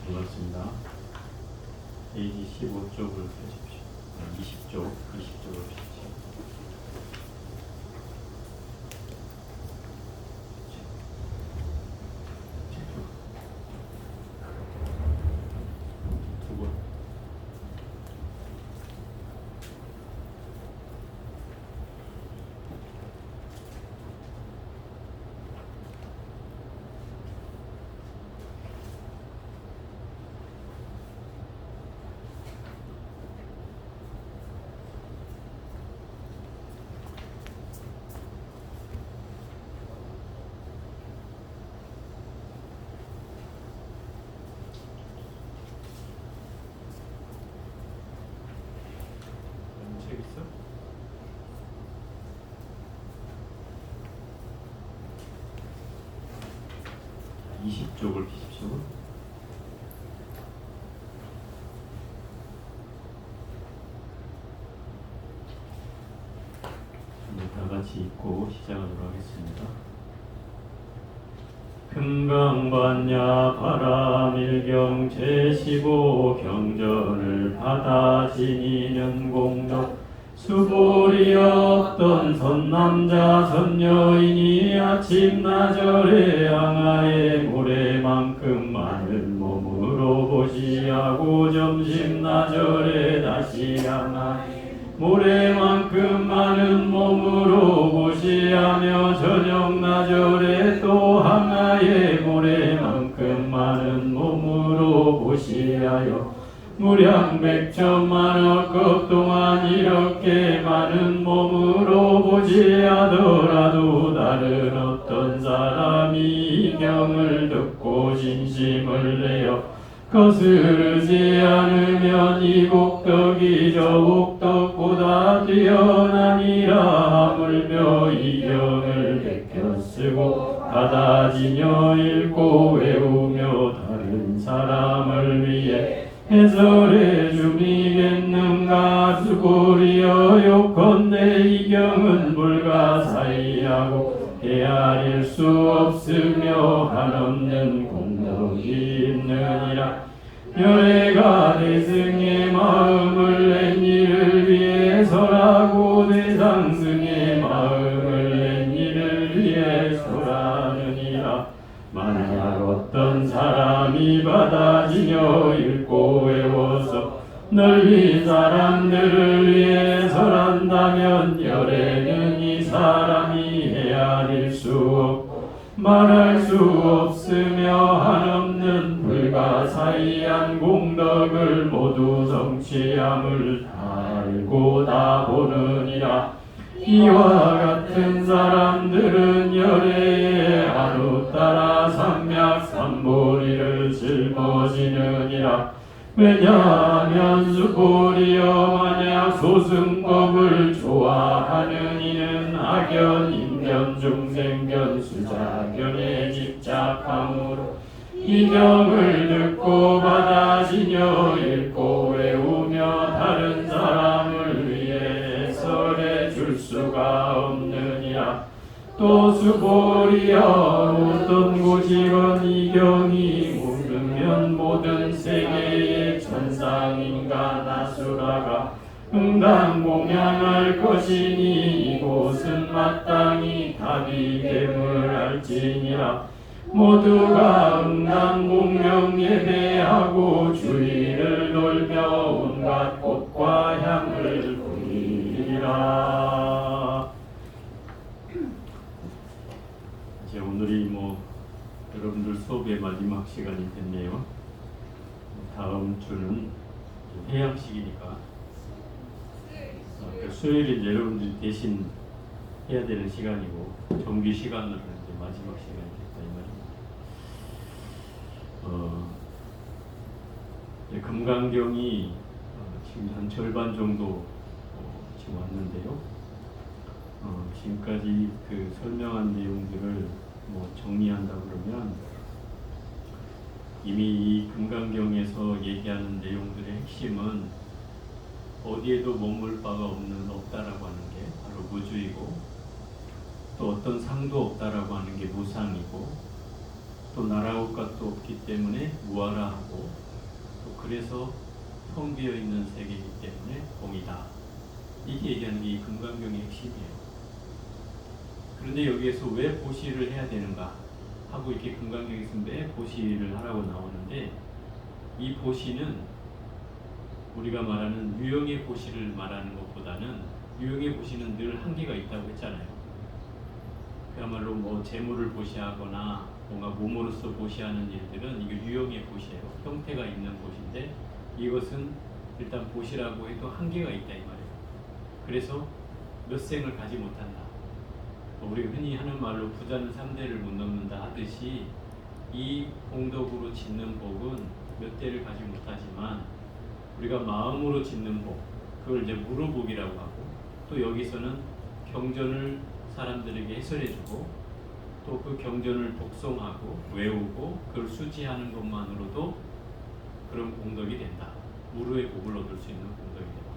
반갑습니다. 페이지 15쪽을 펴십시오. 20쪽을 펴십시오. 두 번. 책 있어? 자, 20쪽을 펴십시오. 다 같이 읽고 시작하도록 하겠습니다. 금강반야 바람일경 제15 경전을 받아 지니는 공덕 수보리 없던 선남자 선여인이 아침나절에 양하의 모래만큼 많은 몸으로 보시하고 점심나절에 다시 양하의 모래만큼 많은 몸으로 보시하며 저녁나절에 또 한나의 모래만큼 많은 몸으로 보시하여 무량백천만억 급 동안 이렇게 많은 몸으로 보시하더라도 다른 어떤 사람이 이 경을 듣고 진심을 내어 거스르지 않으면 이 복덕이 저 복덕보다 뛰어나니라 하물며 이 경을 베껴 쓰고 받아지며 읽고 외우며 다른 사람을 위해 해설해 주미겠는가 수고리여 요컨대 이 경은 불가사의하고 헤아릴 수 없으며 한없는 공덕이 있느니라. 열애가 대승의 마음을 낸 이를 위해서라고 대상승의 마음을 낸 이를 위해서라느니라. 만약 어떤 사람이 받아지며 읽고 외워서 널리 사람들을 위해서란다면 열애는 이 사람이 헤아릴 수 없고 말할 수 없으며 한없는 불가사의한 공덕을 모두 성취함을 다 알고 다 보느니라. 이와 같은 사람들은 열애의 하루 따라 삼맥삼보리를 짊어지느니라. 왜냐하면 수보리여 만약 소승법을 좋아하는 이는 악견, 인견, 중생견, 수자견에 집착함으로 이 경을 듣고 받아지며 읽고 외우며 다른 사람을 위해 해설해 줄 수가 없느니라. 또 수보리여 어떤 고지건 이 경이 묻으면 모든 세계의 천상인간 아수라가 응당 공양할 것이니 이곳은 마땅히 답이 됨을알지니라. 모두가 응당 공명 예배하고 주위를 돌며 온갖 꽃과 향을 부리리라. 이제 오늘이 여러분들 수업의 마지막 시간이 됐네요. 다음 주는 해양식이니까 수요일에 여러분들이 대신 해야 되는 시간이고 정규 시간으로 이제 마지막 시간이 됐다 이 말입니다. 금강경이 지금 한 절반 정도 지금 왔는데요. 지금까지 그 설명한 내용들을 정리한다 그러면 이미 이 금강경에서 얘기하는 내용들의 핵심은 어디에도 머물 바가 없다라고 하는 게 바로 무주이고, 또 어떤 상도 없다라고 하는 게 무상이고, 또 나라올 것도 없기 때문에 무하라하고 또 그래서 텅 비어 있는 세계이기 때문에 공이다. 이게 얘기하는 게 이 금강경의 핵심이에요. 그런데 여기에서 왜 보시를 해야 되는가 하고 이렇게 금강경에서 매 보시를 하라고 나오는데, 이 보시는 우리가 말하는 유형의 보시를 말하는 것보다는, 유형의 보시는 늘 한계가 있다고 했잖아요. 그야말로 뭐 재물을 보시하거나 뭔가 몸으로서 보시하는 일들은 이게 유형의 보시예요. 형태가 있는 보시인데, 이것은 일단 보시라고 해도 한계가 있다 이 말이에요. 그래서 몇 생을 가지 못한다. 우리가 흔히 하는 말로 부자는 3대를 못 넘는다 하듯이, 이 공덕으로 짓는 복은 몇 대를 가지 못하지만 우리가 마음으로 짓는 복, 그걸 이제 무로복이라고 하고, 또 여기서는 경전을 사람들에게 해설해주고 또 그 경전을 독송하고 외우고 그걸 수지하는 것만으로도 그런 공덕이 된다. 무로의 복을 얻을 수 있는 공덕이 된다.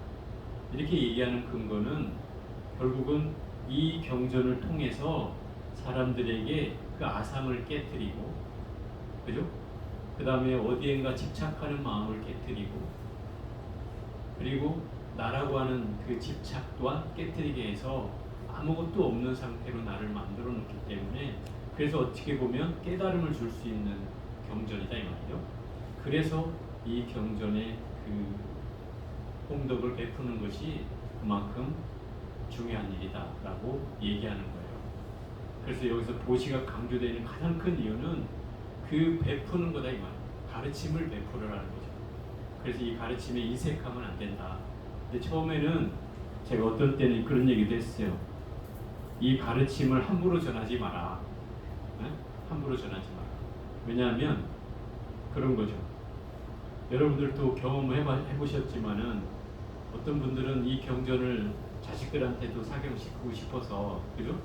이렇게 얘기하는 근거는 결국은 이 경전을 통해서 사람들에게 그 아상을 깨뜨리고, 그죠? 그 다음에 어디엔가 집착하는 마음을 깨뜨리고, 그리고 나라고 하는 그 집착 또한 깨뜨리게 해서 아무것도 없는 상태로 나를 만들어 놓기 때문에, 그래서 어떻게 보면 깨달음을 줄 수 있는 경전이다 이 말이죠. 그래서 이 경전의 그 공덕을 베푸는 것이 그만큼 중요한 일이다라고 얘기하는 거예요. 그래서 여기서 보시가 강조되는 가장 큰 이유는 그 베푸는 거다 이 말이에요. 가르침을 베풀으라는 거죠. 그래서 이 가르침에 인색하면 안 된다. 근데 처음에는 제가 어떤 때는 그런 얘기도 했어요. 이 가르침을 함부로 전하지 마라. 네? 함부로 전하지 마라. 왜냐하면 그런 거죠. 여러분들도 경험을 해보셨지만은 어떤 분들은 이 경전을 자식들한테도 사경시키고 싶어서, 그죠?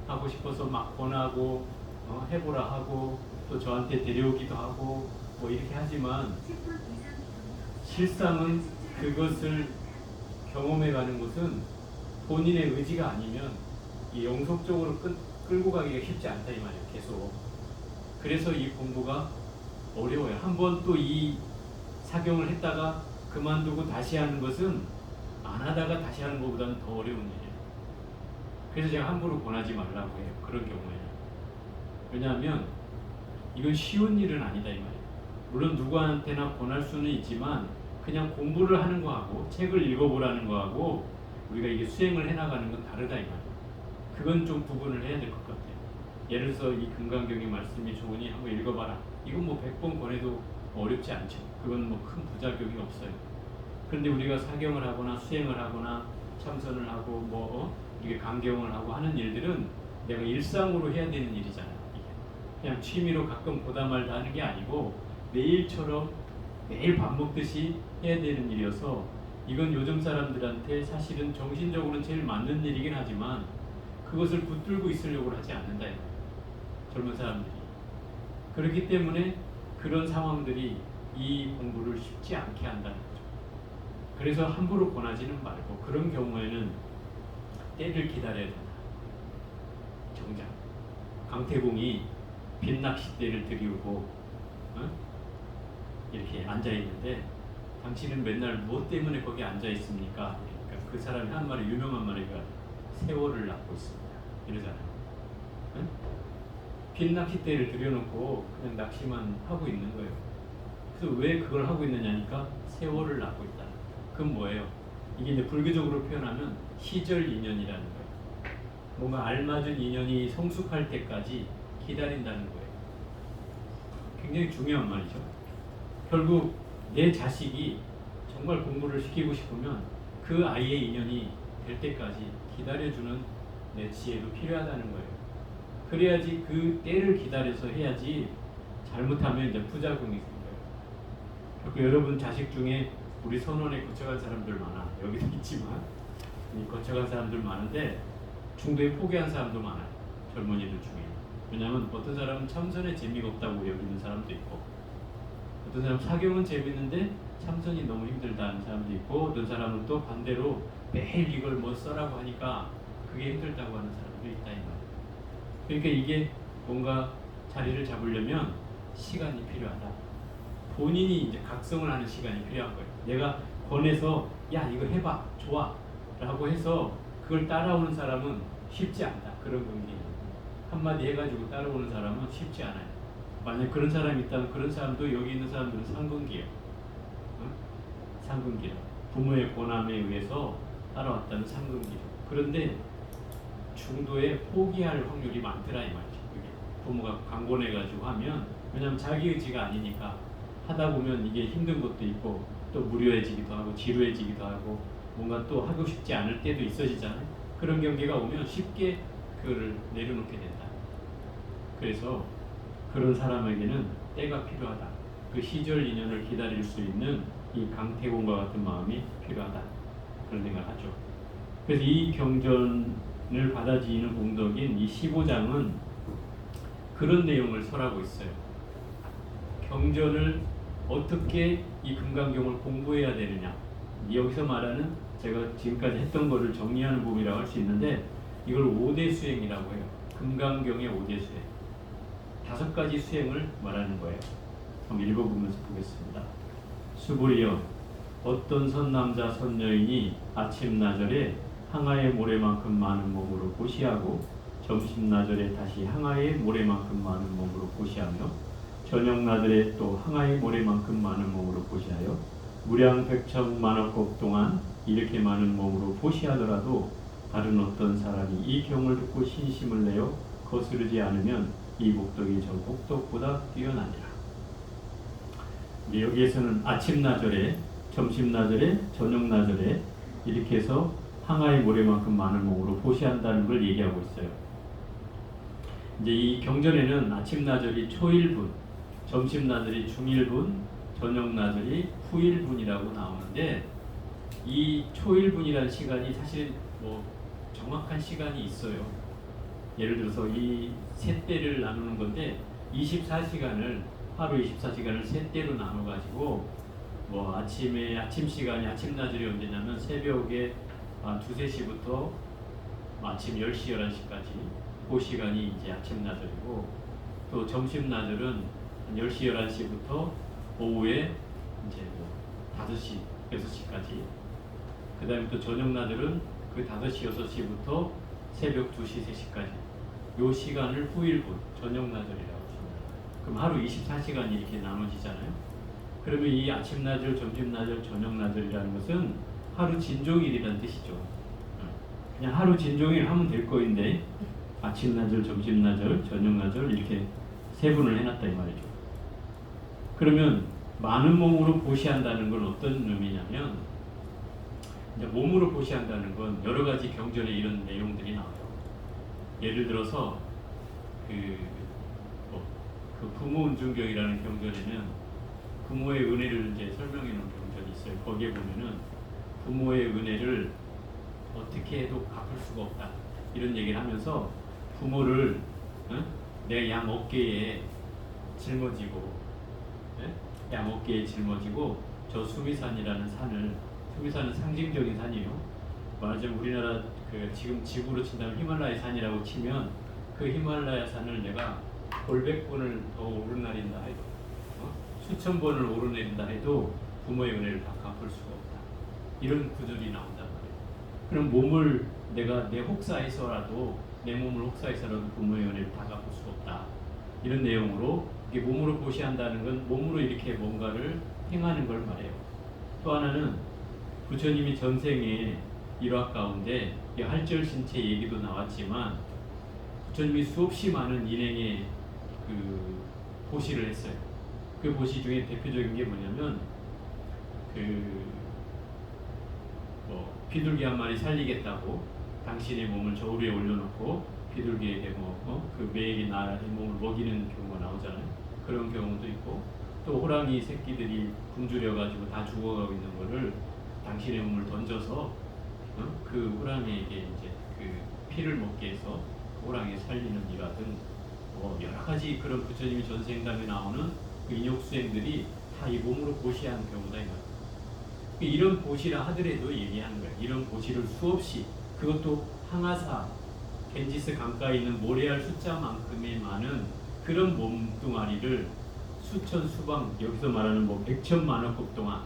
하고 싶어서 막 권하고 해보라 하고 또 저한테 데려오기도 하고 뭐 이렇게 하지만, 실상은 그것을 경험해가는 것은 본인의 의지가 아니면 이 영속적으로 끌고 가기가 쉽지 않다 이 말이에요. 계속. 그래서 이 공부가 어려워요. 한번 또 이 사경을 했다가 그만두고 다시 하는 것은 안 하다가 다시 하는 것보다는 더 어려운 일이에요. 그래서 제가 함부로 권하지 말라고 해요. 그런 경우에는. 왜냐하면 이건 쉬운 일은 아니다 이 말이에요. 물론 누구한테나 권할 수는 있지만 그냥 공부를 하는 거하고 책을 읽어보라는 거하고 우리가 이게 수행을 해나가는 건 다르다 이 말이에요. 그건 좀 구분을 해야 될 것 같아요. 예를 들어서 이 금강경의 말씀이 좋으니 한번 읽어봐라. 이건 뭐 100번 권해도 어렵지 않죠. 그건 뭐 큰 부작용이 없어요. 그런데 우리가 사경을 하거나 수행을 하거나 참선을 하고 이게 강경을 하고 하는 일들은 내가 일상으로 해야 되는 일이잖아요. 이게. 그냥 취미로 가끔 보다 말다 하는 게 아니고 매일처럼 매일 밥 먹듯이 해야 되는 일이어서, 이건 요즘 사람들한테 사실은 정신적으로는 제일 맞는 일이긴 하지만 그것을 붙들고 있으려고 하지 않는다. 젊은 사람들이. 그렇기 때문에 그런 상황들이 이 공부를 쉽지 않게 한다는 거죠. 그래서 함부로 권하지는 말고 그런 경우에는 때를 기다려야 된다. 정작 강태공이 빈낚싯대를 들이우고 이렇게 앉아 있는데, 당신은 맨날 무엇 때문에 거기 앉아 있습니까? 그러니까 그 사람이 한 말이, 유명한 말이가 세월을 낳고 있습니다. 이러잖아요. 응? 빈 낚싯대를 들여놓고 그냥 낚시만 하고 있는 거예요. 그래서 왜 그걸 하고 있느냐니까 세월을 낳고 있다. 그건 뭐예요? 이게 이제 불교적으로 표현하면 시절 인연이라는 거예요. 뭔가 알맞은 인연이 성숙할 때까지 기다린다는 거예요. 굉장히 중요한 말이죠. 결국 내 자식이 정말 공부를 시키고 싶으면 그 아이의 인연이 될 때까지 기다려주는 내 지혜도 필요하다는 거예요. 그래야지 그 때를 기다려서 해야지, 잘못하면 이제 부작용이 생겨요. 그리고 여러분 자식 중에 우리 선원에 거쳐간 사람들 많아. 여기도 있지만 거쳐간 사람들 많은데 중도에 포기한 사람도 많아요. 젊은이들 중에. 왜냐하면 어떤 사람은 참선에 재미가 없다고 여기는 사람도 있고, 어떤 사람은 사경은 재밌는데 참선이 너무 힘들다는 사람도 있고, 어떤 사람은 또 반대로 매일 이걸 뭐 써라고 하니까 그게 힘들다고 하는 사람도 있다 이 말이에요. 그러니까 이게 뭔가 자리를 잡으려면 시간이 필요하다. 본인이 이제 각성을 하는 시간이 필요한 거예요. 내가 권해서 야 이거 해봐 좋아 라고 해서 그걸 따라오는 사람은 쉽지 않다. 그런 분이 한마디 해가지고 따라오는 사람은 쉽지 않아요. 만약 그런 사람이 있다면 그런 사람도 여기 있는 사람들은 상근기예요. 응? 상근기예요. 부모의 권함에 의해서 따라왔다는 상근기예요. 그런데 중도에 포기할 확률이 많더라 이 말이죠. 그게 부모가 강권해가지고 하면, 왜냐하면 자기 의지가 아니니까 하다 보면 이게 힘든 것도 있고 또 무료해지기도 하고 지루해지기도 하고 뭔가 또 하고 싶지 않을 때도 있어지잖아요. 그런 경계가 오면 쉽게 그거를 내려놓게 된다. 그래서 그런 사람에게는 때가 필요하다. 그 시절 인연을 기다릴 수 있는 이 강태공과 같은 마음이 필요하다. 그런 생각을 하죠. 그래서 이 경전을 받아지이는 공덕인 이 15장은 그런 내용을 설하고 있어요. 경전을 어떻게 이 금강경을 공부해야 되느냐. 여기서 말하는 제가 지금까지 했던 거를 정리하는 법이라고 할 수 있는데 이걸 5대 수행이라고 해요. 금강경의 5대 수행. 5가지 수행을 말하는 거예요. 한번 읽어보면서 보겠습니다. 수불이여, 어떤 선남자 선여인이 아침나절에 항아의 모래만큼 많은 몸으로 보시하고 점심나절에 다시 항아의 모래만큼 많은 몸으로 보시하며 저녁나절에 또 항아의 모래만큼 많은 몸으로 보시하여 무량 백천만억급 동안 이렇게 많은 몸으로 보시하더라도 다른 어떤 사람이 이 경을 듣고 신심을 내어 거스르지 않으면 이 복덕이 저 복덕보다 뛰어나니라. 여기에서는 아침나절에, 점심나절에, 저녁나절에 이렇게 해서 항아의 모래만큼 많은 몸으로 보시한다는 걸 얘기하고 있어요. 이제 이 경전에는 아침나절이 초일분, 점심나절이 중일분, 저녁나절이 후일분이라고 나오는데 이 초일분이라는 시간이 사실 뭐 정확한 시간이 있어요. 예를 들어서 이 세 때를 나누는 건데 24시간을 하루 24시간을 세 때로 나눠 가지고 뭐 아침 시간이 아침나절이 언제냐면 새벽에 2, 3시부터 아침 10시, 11시까지 그 시간이 이제 아침나절이고 또 점심나절은 10시, 11시부터 오후에 이제 뭐 5시, 6시까지 그 다음에 또 저녁나절은 그 5시, 6시부터 새벽 2시, 3시까지 요 시간을 후일분, 저녁나절이라고 합니다. 그럼 하루 24시간이 이렇게 나눠지잖아요. 그러면 이 아침나절, 점심나절, 저녁나절이라는 것은 하루 진종일이라는 뜻이죠. 그냥 하루 진종일 하면 될 거인데 아침나절, 점심나절, 저녁나절 이렇게 세분을 해놨다 이 말이죠. 그러면 많은 몸으로 보시한다는 건 어떤 의미냐면 이제 몸으로 보시한다는 건 여러 가지 경전에 이런 내용들이 나와요. 예를 들어서 그 부모 은중경이라는 경전에는 부모의 은혜를 이제 설명해 놓은 경전이 있어요. 거기에 보면은 부모의 은혜를 어떻게 해도 갚을 수가 없다 이런 얘기를 하면서 부모를 내 양 어깨에 짊어지고 양 어깨에 짊어지고 저 수미산이라는 산을, 수미산은 상징적인 산이에요. 말하자면 우리나라 그 지금 지구로 친다면 히말라야 산이라고 치면 그 히말라야 산을 내가 골백 번을 더 오르내린다 해도 수천 번을 오르내린다 해도 부모의 은혜를 다 갚을 수가 없다. 이런 구절이 나온단 말이에요. 그럼 몸을 내가 내 혹사해서라도 내 몸을 혹사해서라도 부모의 은혜를 다 갚을 수가 없다. 이런 내용으로 이게 몸으로 보시한다는 건 몸으로 이렇게 뭔가를 행하는 걸 말해요. 또 하나는 부처님이 전생에 일화 가운데 할절신체 얘기도 나왔지만 부처님이 수없이 많은 인행의 그 보시를 했어요. 그 보시 중에 대표적인 게 뭐냐면 비둘기 한 마리 살리겠다고 당신의 몸을 저울 위에 올려놓고 비둘기에게 그 매에게 나의 몸을 먹이는 경우가 나오잖아요. 그런 경우도 있고 또 호랑이 새끼들이 굶주려 가지고 다 죽어가고 있는 거를 당신의 몸을 던져서 그 호랑이에게 이제 그 피를 먹게 해서 호랑이 살리는 일화 등 여러 가지 그런 부처님이 전생담에 나오는 그 인욕수행들이 다 이 몸으로 보시하는 경우다 이 말이에요. 이런 보시라 하더라도 얘기하는 거예요. 이런 보시를 수없이, 그것도 항아사 겐지스 강가에 있는 모래알 숫자만큼의 많은 그런 몸뚱아리를 수천 수방, 여기서 말하는 뭐 백천만억 급 동안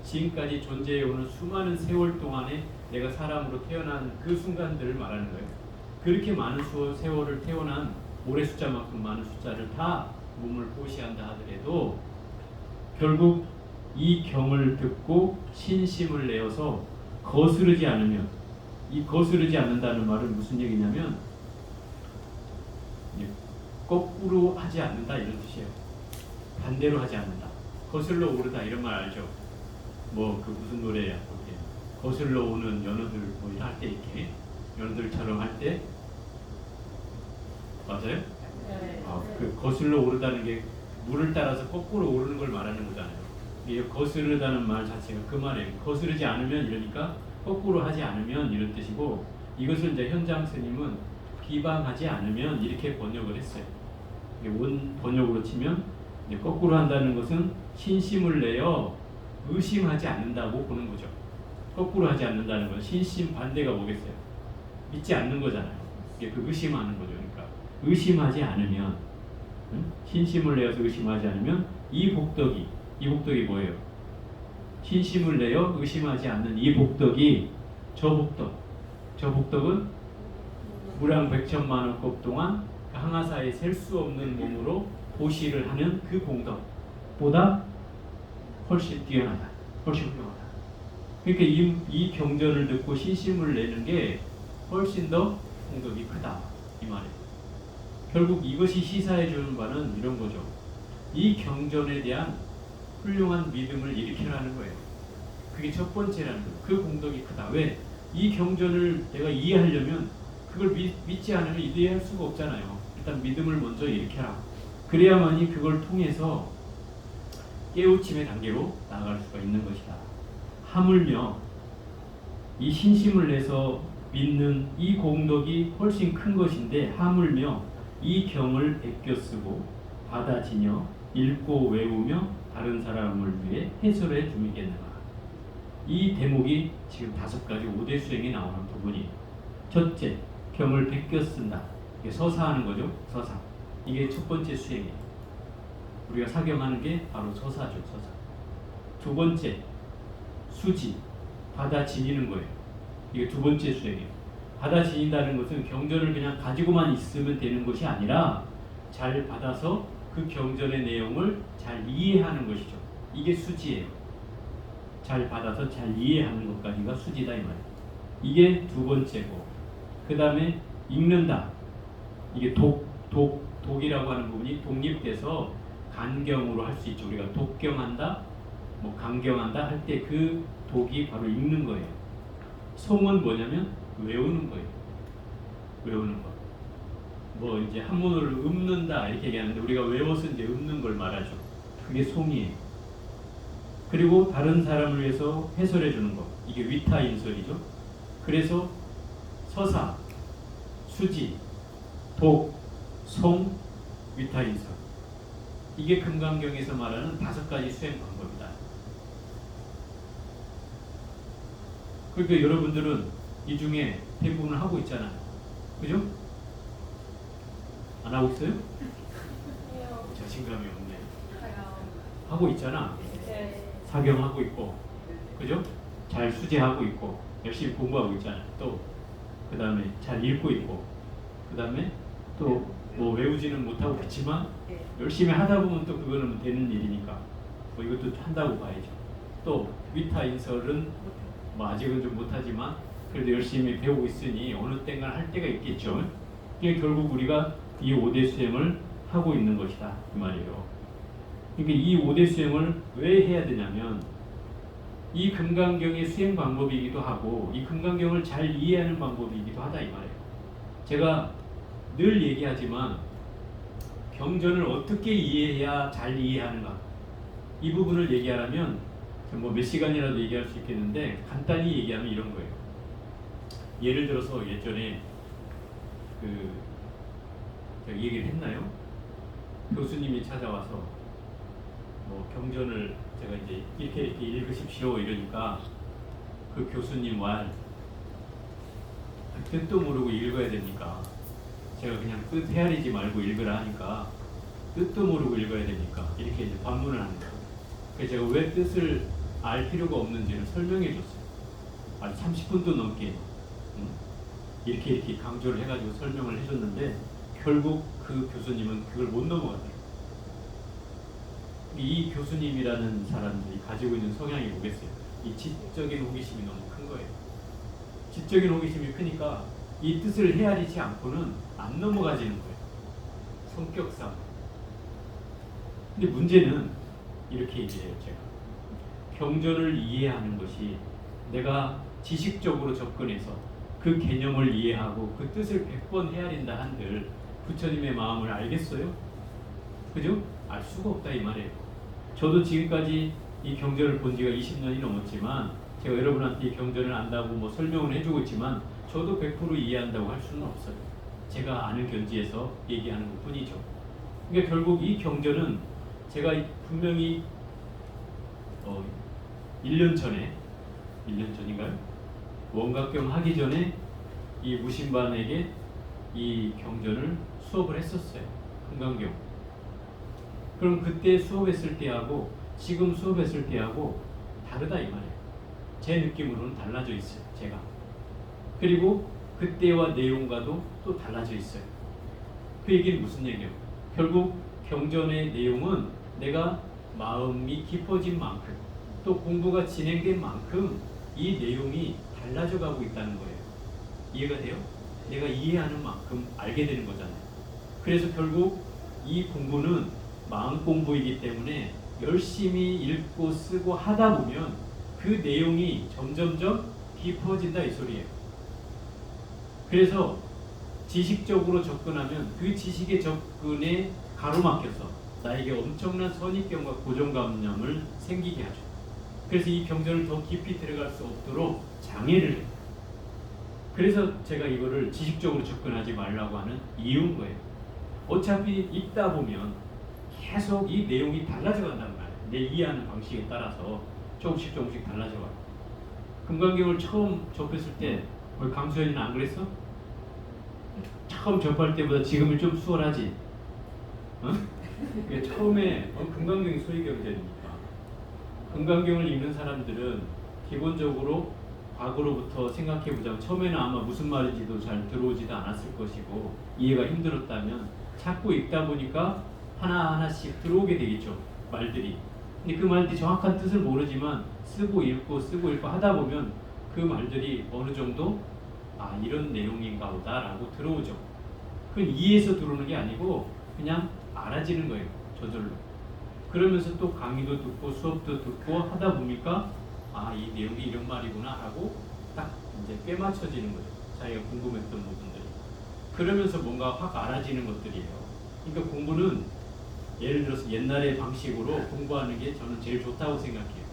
지금까지 존재해오는 수많은 세월 동안에 내가 사람으로 태어난 그 순간들을 말하는 거예요. 그렇게 많은 세월을 태어난 모래 숫자만큼 많은 숫자를 다 몸을 보시한다 하더라도 결국 이 경을 듣고 신심을 내어서 거스르지 않으면, 이 거스르지 않는다는 말은 무슨 얘기냐면 거꾸로 하지 않는다 이런 뜻이에요. 반대로 하지 않는다. 거슬러 오르다 이런 말 알죠? 뭐 그 무슨 노래야? 거슬러 오는 연어들 뭐 할 때 이렇게 연어들처럼 할 때 맞아요? 네. 그 거슬러 오르다는 게 물을 따라서 거꾸로 오르는 걸 말하는 거잖아요. 이게 거스르다는 말 자체가 그 말이에요. 거스르지 않으면 이러니까 거꾸로 하지 않으면 이런 뜻이고, 이것을 이제 현장 스님은 비방하지 않으면 이렇게 번역을 했어요. 원 번역으로 치면 이제 거꾸로 한다는 것은 신심을 내어 의심하지 않는다고 보는 거죠. 거꾸로 하지 않는다는 건 신심 반대가 뭐겠어요? 믿지 않는 거잖아요. 이게 그 의심하는 거죠. 그러니까 의심하지 않으면, 신심을 내어서 의심하지 않으면 이 복덕이 뭐예요? 신심을 내어 의심하지 않는 이 복덕이 저 복덕은 무량 백천만억 급 동안 항아사에 셀 수 없는 몸으로 보시를 하는 그 공덕보다 훨씬 뛰어나다, 훨씬 훌륭하다. 그러니까 이 경전을 듣고 신심을 내는 게 훨씬 더 공덕이 크다 이 말이에요. 결국 이것이 시사해 주는 바는 이런 거죠. 이 경전에 대한 훌륭한 믿음을 일으키라는 거예요. 그게 첫 번째라는 거예요. 그 공덕이 크다. 왜? 이 경전을 내가 이해하려면 그걸 믿지 않으면 이해할 수가 없잖아요. 일단 믿음을 먼저 일으켜라. 그래야만이 그걸 통해서 깨우침의 단계로 나아갈 수가 있는 것이다. 하물며 이 신심을 내서 믿는 이 공덕이 훨씬 큰 것인데, 하물며 이 경을 베껴 쓰고 받아지녀 읽고 외우며 다른 사람을 위해 해설해 주미겠는가. 이 대목이 지금 5가지 5대 수행에 나오는 부분이에요. 첫째, 경을 베껴 쓴다. 이게 서사하는 거죠. 서사. 이게 첫 번째 수행이에요. 우리가 사경하는 게 바로 서사죠. 서사. 두 번째, 수지. 받아 지니는 거예요. 이게 두 번째 수행이에요. 받아 지닌다는 것은 경전을 그냥 가지고만 있으면 되는 것이 아니라 잘 받아서 그 경전의 내용을 잘 이해하는 것이죠. 이게 수지예요. 잘 받아서 잘 이해하는 것까지가 수지다 이 말이에요. 이게 두 번째고, 그 다음에 읽는다. 이게 독이라고 하는 부분이 독립돼서 간경으로 할 수 있죠. 우리가 독경한다, 뭐 강경한다 할 때 그 독이 바로 읽는 거예요. 송은 뭐냐면 외우는 거예요. 외우는 거. 뭐 이제 한문을 읊는다 이렇게 얘기하는데 우리가 외워서 이제 읊는 걸 말하죠. 그게 송이에요. 그리고 다른 사람을 위해서 해설해 주는 거. 이게 위타인설이죠. 그래서 서사, 수지, 독, 송, 위타인설. 이게 금강경에서 말하는 5가지 수행 방법이다. 그러니까 여러분들은 이 중에 대부분 하고 있잖아요. 그죠? 안 하고 있어요? 자신감이 없네. 하고 있잖아. 사경하고 있고, 그죠? 잘 수제하고 있고, 열심히 공부하고 있잖아요. 또 그 다음에 잘 읽고 있고, 그 다음에 또 뭐 외우지는 못하고 그렇지만 열심히 하다 보면 또 그거는 되는 일이니까 뭐 이것도 한다고 봐야죠. 또 위타인설은 뭐 아직은 좀 못하지만 그래도 열심히 배우고 있으니 어느 때가 할 때가 있겠죠. 그게 결국 우리가 이 5대 수행을 하고 있는 것이다 이 말이에요. 그러니까 이 5대 수행을 왜 해야 되냐면 이 금강경의 수행 방법이기도 하고 이 금강경을 잘 이해하는 방법이기도 하다 이 말이에요. 제가 늘 얘기하지만 경전을 어떻게 이해해야 잘 이해하는가, 이 부분을 얘기하려면 뭐 몇 시간이라도 얘기할 수 있겠는데 간단히 얘기하면 이런 거예요. 예를 들어서 예전에 제가 얘기를 했나요? 교수님이 찾아와서 뭐 경전을 제가 이제 이렇게 읽으십시오 이러니까 그 교수님 말 뜻도 모르고 읽어야 되니까 제가 그냥 뜻 헤아리지 말고 읽으라 하니까 뜻도 모르고 읽어야 되니까 이렇게 이제 반문을 하는 거예요. 그래서 제가 왜 뜻을 알 필요가 없는지를 설명해 줬어요. 아니 30분도 넘게 이렇게 강조를 해가지고 설명을 해줬는데 결국 그 교수님은 그걸 못 넘어가더라고요. 이 교수님이라는 사람들이 가지고 있는 성향이 뭐겠어요? 이 지적인 호기심이 너무 큰 거예요. 지적인 호기심이 크니까 이 뜻을 헤아리지 않고는 안 넘어가지는 거예요. 성격상. 근데 문제는 이렇게 얘기해요. 제가 경전을 이해하는 것이 내가 지식적으로 접근해서 그 개념을 이해하고 그 뜻을 100번 헤아린다 한들 부처님의 마음을 알겠어요? 그죠? 알 수가 없다 이 말이에요. 저도 지금까지 이 경전을 본 지가 20년이 넘었지만 제가 여러분한테 이 경전을 안다고 뭐 설명을 해주고 있지만 저도 100% 이해한다고 할 수는 없어요. 제가 아는 견지에서 얘기하는 것 뿐이죠. 그러니까 결국 이 경전은 제가 분명히 1년 전인가요? 원각경 하기 전에 이 무신반에게 이 경전을 수업을 했었어요. 금강경. 그럼 그때 수업했을 때하고 지금 수업했을 때하고 다르다 이 말이에요. 제 느낌으로는 달라져 있어요. 제가. 그리고 그때와 내용과도 또 달라져 있어요. 그 얘기는 무슨 얘기예요? 결국 경전의 내용은 내가 마음이 깊어진 만큼 또 공부가 진행된 만큼 이 내용이 달라져 가고 있다는 거예요. 이해가 돼요? 내가 이해하는 만큼 알게 되는 거잖아요. 그래서 결국 이 공부는 마음 공부이기 때문에 열심히 읽고 쓰고 하다 보면 그 내용이 점점점 깊어진다 이 소리예요. 그래서 지식적으로 접근하면 그 지식의 접근에 가로막혀서 나에게 엄청난 선입견과 고정관념을 생기게 하죠. 그래서 이 경전을 더 깊이 들어갈 수 없도록 장애를 해요. 그래서 제가 이거를 지식적으로 접근하지 말라고 하는 이유인 거예요. 어차피 읽다 보면 계속 이 내용이 달라져 간단 말이에요. 내 이해하는 방식에 따라서 조금씩 달라져 가요. 금강경을 처음 접했을 때 우리 강수현이는 안 그랬어? 처음 접할 때보다 지금은 좀 수월하지? 어? 처음에 금강경이 소위경전이니까 금강경을 읽는 사람들은 기본적으로 과거로부터 생각해보자면 처음에는 아마 무슨 말인지도 잘 들어오지도 않았을 것이고 이해가 힘들었다면 자꾸 읽다 보니까 하나하나씩 들어오게 되겠죠. 말들이. 근데 그 말들이 정확한 뜻을 모르지만 쓰고 읽고 하다 보면 그 말들이 어느 정도 이런 내용인가 보다 라고 들어오죠. 그건 이해해서 들어오는 게 아니고 그냥 알아지는 거예요. 저절로. 그러면서 또 강의도 듣고 수업도 듣고 하다 보니까 이 내용이 이런 말이구나 하고 딱 이제 꿰맞춰지는 거예요. 자기가 궁금했던 부분들이. 그러면서 뭔가 확 알아지는 것들이에요. 그러니까 공부는 예를 들어서 옛날의 방식으로 공부하는 게 저는 제일 좋다고 생각해요.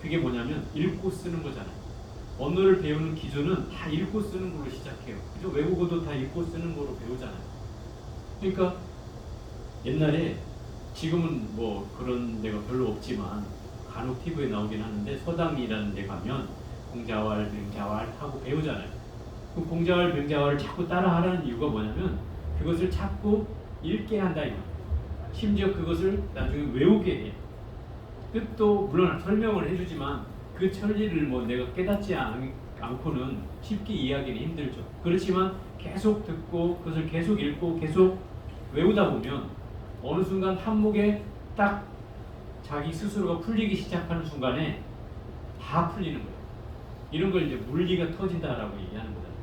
그게 뭐냐면 읽고 쓰는 거잖아요. 언어를 배우는 기준은 다 읽고 쓰는 걸로 시작해요. 그죠? 외국어도 다 읽고 쓰는 걸로 배우잖아요. 그러니까 옛날에 지금은 뭐 그런 데가 별로 없지만 간혹 TV에 나오긴 하는데 서당이라는 데 가면 공자왈, 병자왈 하고 배우잖아요. 그 공자왈, 병자왈을 자꾸 따라 하라는 이유가 뭐냐면 그것을 자꾸 읽게 한다 이거. 심지어 그것을 나중에 외우게 해. 뜻도 물론 설명을 해주지만 그 천리를 뭐 내가 깨닫지 않고는 쉽게 이해하기는 힘들죠. 그렇지만 계속 듣고 그것을 계속 읽고 계속 외우다 보면 어느 순간 한목에 딱 자기 스스로가 풀리기 시작하는 순간에 다 풀리는 거예요. 이런 걸 이제 물리가 터진다라고 얘기하는 거잖아요.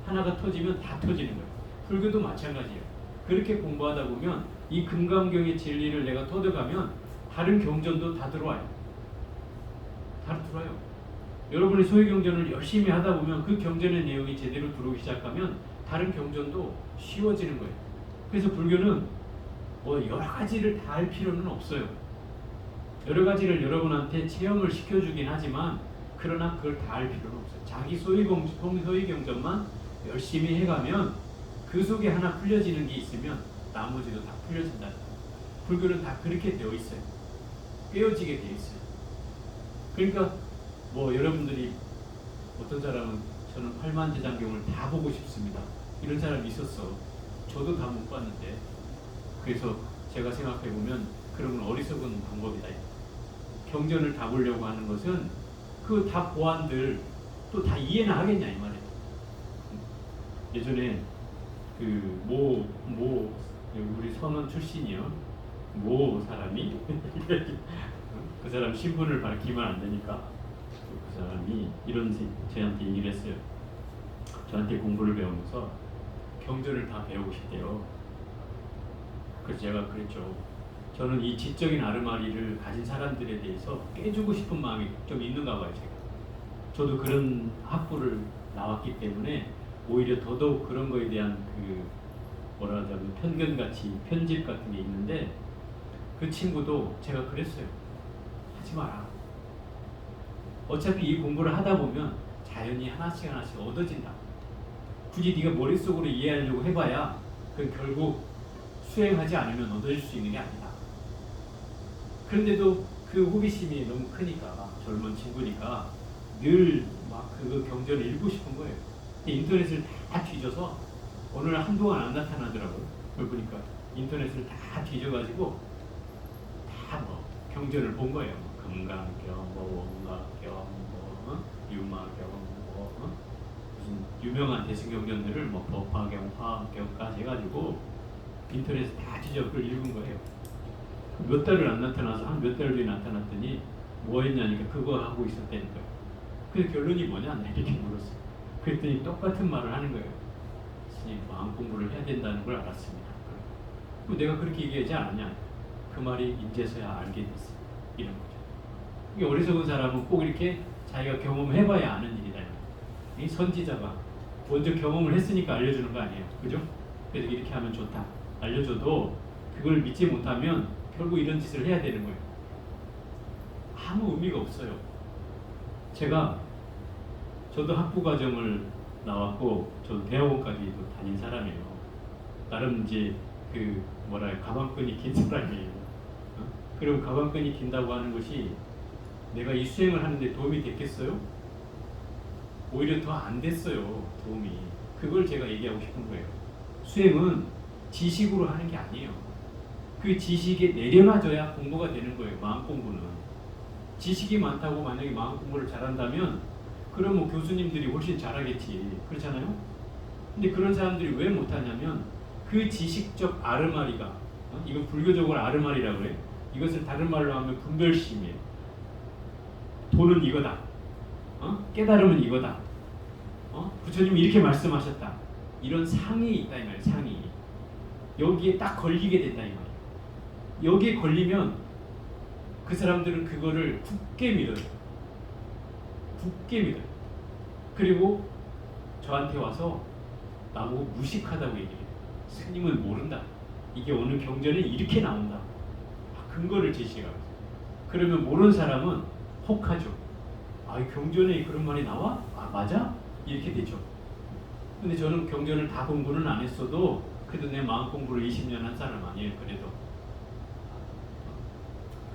하나가 터지면 다 터지는 거예요. 불교도 마찬가지예요. 그렇게 공부하다 보면 이 금강경의 진리를 내가 터득하면 다른 경전도 다 들어와요. 다 들어와요. 여러분이 소위경전을 열심히 하다 보면 그 경전의 내용이 제대로 들어오기 시작하면 다른 경전도 쉬워지는 거예요. 그래서 불교는 뭐 여러 가지를 다 할 필요는 없어요. 여러 가지를 여러분한테 체험을 시켜주긴 하지만 그러나 그걸 다 할 필요는 없어요. 자기 소위경전만 열심히 해가면 그 속에 하나 풀려지는 게 있으면 나머지도 다 풀려진다. 불교는 다 그렇게 되어 있어요. 꿰어지게 되어 있어요. 그러니까 뭐 여러분들이 어떤 사람은 저는 팔만대장경을 다 보고 싶습니다. 이런 사람이 있었어. 저도 다 못 봤는데. 그래서 제가 생각해 보면 그러면 어리석은 방법이다. 경전을 다 보려고 하는 것은 그 다 보안들 또 다 이해는 하겠냐 이 말이에요. 예전에 우리 선원 출신이요 모 사람이 그 사람 신분을 밝히면 안 되니까 그 사람이 이런 저한테 얘기를 했어요. 저한테 공부를 배우면서 경전을 다 배우고 싶대요. 그래서 제가 그랬죠. 저는 이 지적인 아르마리를 가진 사람들에 대해서 깨주고 싶은 마음이 좀 있는가 봐요. 저도 그런 학부를 나왔기 때문에 오히려 더더욱 그런 거에 대한 뭐라 하자면 편견같이 편집 같은 게 있는데 그 친구도 제가 그랬어요. 하지 마라. 어차피 이 공부를 하다 보면 자연히 하나씩 얻어진다. 굳이 네가 머릿속으로 이해하려고 해봐야 그 결국 수행하지 않으면 얻어질 수 있는 게 아니다. 그런데도 그 호기심이 너무 크니까 젊은 친구니까 늘 막 그 경전을 읽고 싶은 거예요. 인터넷을 다 뒤져서 어느 날 한동안 안 나타나더라고요. 그걸 보니까 인터넷을 다 뒤져가지고 다 경전을 본 거예요. 금강경, 원가경, 유마경, 무슨 유명한 대승경전들을 법화경, 화경까지 해가지고 인터넷에 다 뒤져 그걸 읽은 거예요. 몇 달을 안 나타나서 한 몇 달 뒤에 나타났더니 뭐 했냐니까 그거 하고 있었다는 거예요. 그래서 결론이 뭐냐 이렇게 물었어요. 그랬더니 똑같은 말을 하는 거예요. 스님 마음 공부를 해야 된다는 걸 알았습니다. 그럼 내가 그렇게 얘기하지 않았냐? 그 말이 이제서야 알게 됐어요. 이런 거죠. 이게 어리석은 사람은 꼭 이렇게 자기가 경험해봐야 아는 일이다. 이 선지자가 먼저 경험을 했으니까 알려주는 거 아니에요. 그죠? 그래서 이렇게 하면 좋다. 알려줘도 그걸 믿지 못하면 결국 이런 짓을 해야 되는 거예요. 아무 의미가 없어요. 저도 학부 과정을 나왔고 저도 대학원까지도 다닌 사람이에요. 나름 이제 가방끈이 긴 사람이에요. 그럼 가방끈이 긴다고 하는 것이 내가 이 수행을 하는데 도움이 됐겠어요? 오히려 더 안 됐어요. 도움이. 그걸 제가 얘기하고 싶은 거예요. 수행은 지식으로 하는 게 아니에요. 그 지식에 내려놔줘야 공부가 되는 거예요. 마음 공부는. 지식이 많다고 만약에 마음 공부를 잘한다면 그럼 뭐 교수님들이 훨씬 잘하겠지. 그렇잖아요? 근데 그런 사람들이 왜 못하냐면 그 지식적 아르마리가 이거 불교적으로 아르마리라고 그래. 이것을 다른 말로 하면 분별심이에요. 도는 이거다. 깨달음은 이거다. 부처님이 이렇게 말씀하셨다. 이런 상이 있다 이 말이에요. 상이. 여기에 딱 걸리게 된다 이 말이에요. 여기에 걸리면 그 사람들은 그거를 굳게 믿어요. 굳게 믿어요. 그리고 저한테 와서 나보고 무식하다고 얘기해요. 스님은 모른다. 이게 어느 경전에 이렇게 나온다. 근거를 제시하고. 그러면 모르는 사람은 혹하죠. 경전에 그런 말이 나와? 맞아? 이렇게 되죠. 근데 저는 경전을 다 공부는 안 했어도 그래도 내 마음 공부를 20년 한 사람 아니에요. 그래도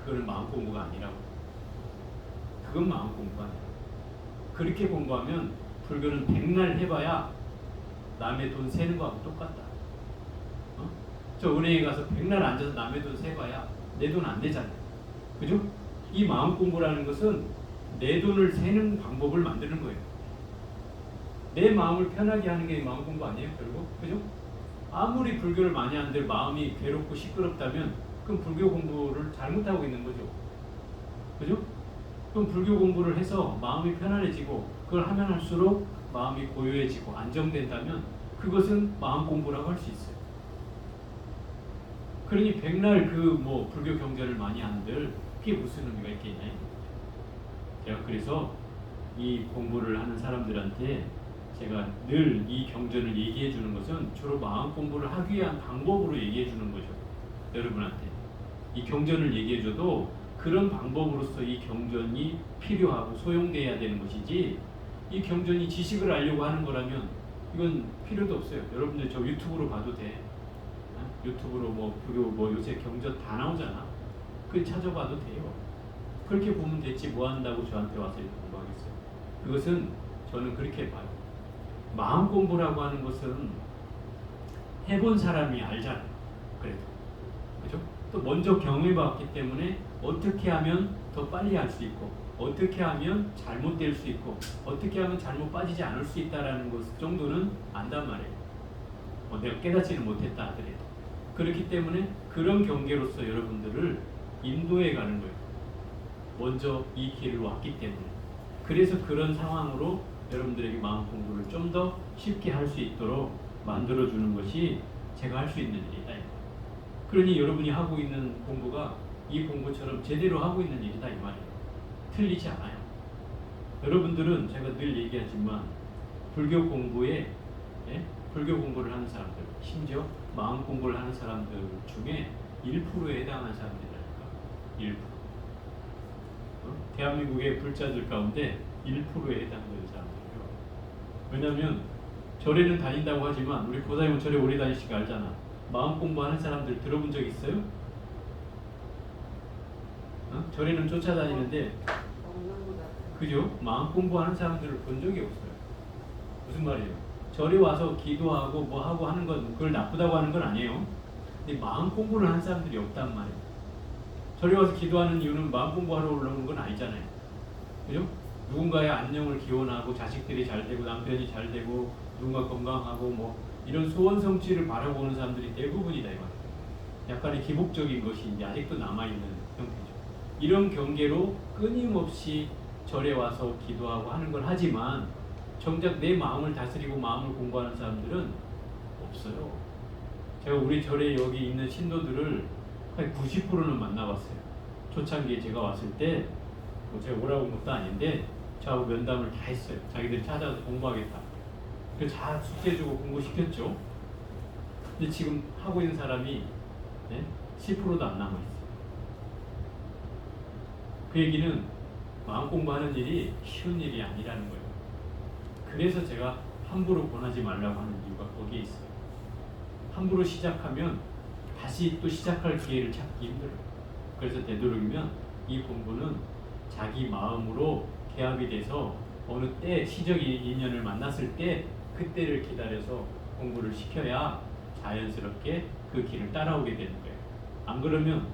그건 마음 공부가 아니라고. 그건 마음 공부가 아니라. 그렇게 공부하면 불교는 백날 해봐야 남의 돈 세는 거하고 똑같다. 저 은행에 가서 백날 앉아서 남의 돈 세봐야 내 돈 안 되잖아요. 그죠? 이 마음 공부라는 것은 내 돈을 세는 방법을 만드는 거예요. 내 마음을 편하게 하는 게 마음 공부 아니에요, 결국? 그죠? 아무리 불교를 많이 하는데 마음이 괴롭고 시끄럽다면 그럼 불교 공부를 잘못하고 있는 거죠. 그죠? 그럼 불교 공부를 해서 마음이 편안해지고 그걸 하면 할수록 마음이 고요해지고 안정된다면 그것은 마음 공부라고 할 수 있어요. 그러니 백날 불교 경전을 많이 한들 그게 무슨 의미가 있겠냐. 제가 그래서 이 공부를 하는 사람들한테 제가 늘 이 경전을 얘기해 주는 것은 주로 마음 공부를 하기 위한 방법으로 얘기해 주는 거죠. 여러분한테 이 경전을 얘기해 줘도 그런 방법으로서 이 경전이 필요하고 소용돼야 되는 것이지, 이 경전이 지식을 알려고 하는 거라면 이건 필요도 없어요. 여러분들 저 유튜브로 봐도 돼. 유튜브로 불교 요새 경전 다 나오잖아. 그걸 찾아봐도 돼요. 그렇게 보면 됐지 뭐 한다고 저한테 와서 이렇게 공부하겠어요. 그것은 저는 그렇게 봐요. 마음 공부라고 하는 것은 해본 사람이 알잖아요. 그래도 그죠? 또 먼저 경험해봤기 때문에 어떻게 하면 더 빨리 할 수 있고 어떻게 하면 잘못될 수 있고 어떻게 하면 잘못 빠지지 않을 수 있다라는 것 정도는 안단 말이에요. 내가 깨닫지는 못했다 하더라도. 그렇기 때문에 그런 경계로서 여러분들을 인도해 가는 거예요. 먼저 이 길을 왔기 때문에. 그래서 그런 상황으로 여러분들에게 마음 공부를 좀 더 쉽게 할 수 있도록 만들어주는 것이 제가 할 수 있는 일이다. 그러니 여러분이 하고 있는 공부가 이 공부처럼 제대로 하고 있는 일이다 이 말이에요. 틀리지 않아요. 여러분들은 제가 늘 얘기하지만 불교 공부에 불교 공부를 하는 사람들, 심지어 마음 공부를 하는 사람들 중에 1%에 해당하는 사람들이라니까. 1%. 대한민국의 불자들 가운데 1%에 해당되는 사람들이에요. 왜냐하면 절에는 다닌다고 하지만 우리 보살님은 절에 오래 다니시니까 알잖아. 마음 공부하는 사람들 들어본 적 있어요? 절에는 쫓아다니는데 그죠? 마음 공부하는 사람들을 본 적이 없어요. 무슨 말이에요? 절에 와서 기도하고 뭐 하고 하는 건 그걸 나쁘다고 하는 건 아니에요. 근데 마음 공부를 하는 사람들이 없단 말이에요. 절에 와서 기도하는 이유는 마음 공부하러 올라오는 건 아니잖아요. 그죠? 누군가의 안녕을 기원하고 자식들이 잘 되고 남편이 잘 되고 누군가 건강하고 뭐 이런 소원 성취를 바라보는 사람들이 대부분이다 이 말이에요. 약간의 기복적인 것이 이제 아직도 남아있는 형태죠. 이런 경계로 끊임없이 절에 와서 기도하고 하는 걸 하지만 정작 내 마음을 다스리고 마음을 공부하는 사람들은 없어요. 제가 우리 절에 여기 있는 신도들을 거의 90%는 만나봤어요. 초창기에 제가 왔을 때 뭐 제가 오라고 온 것도 아닌데 저하고 면담을 다 했어요. 자기들이 찾아와서 공부하겠다. 그래서 다 숙제 주고 공부시켰죠. 근데 지금 하고 있는 사람이 10%도 안 남아있어요. 그 얘기는 마음 공부하는 일이 쉬운 일이 아니라는 거예요. 그래서 제가 함부로 권하지 말라고 하는 이유가 거기에 있어요. 함부로 시작하면 다시 또 시작할 기회를 찾기 힘들어요. 그래서 되도록이면 이 공부는 자기 마음으로 개합이 돼서 어느 때 시적 인연을 만났을 때 그때를 기다려서 공부를 시켜야 자연스럽게 그 길을 따라오게 되는 거예요. 안 그러면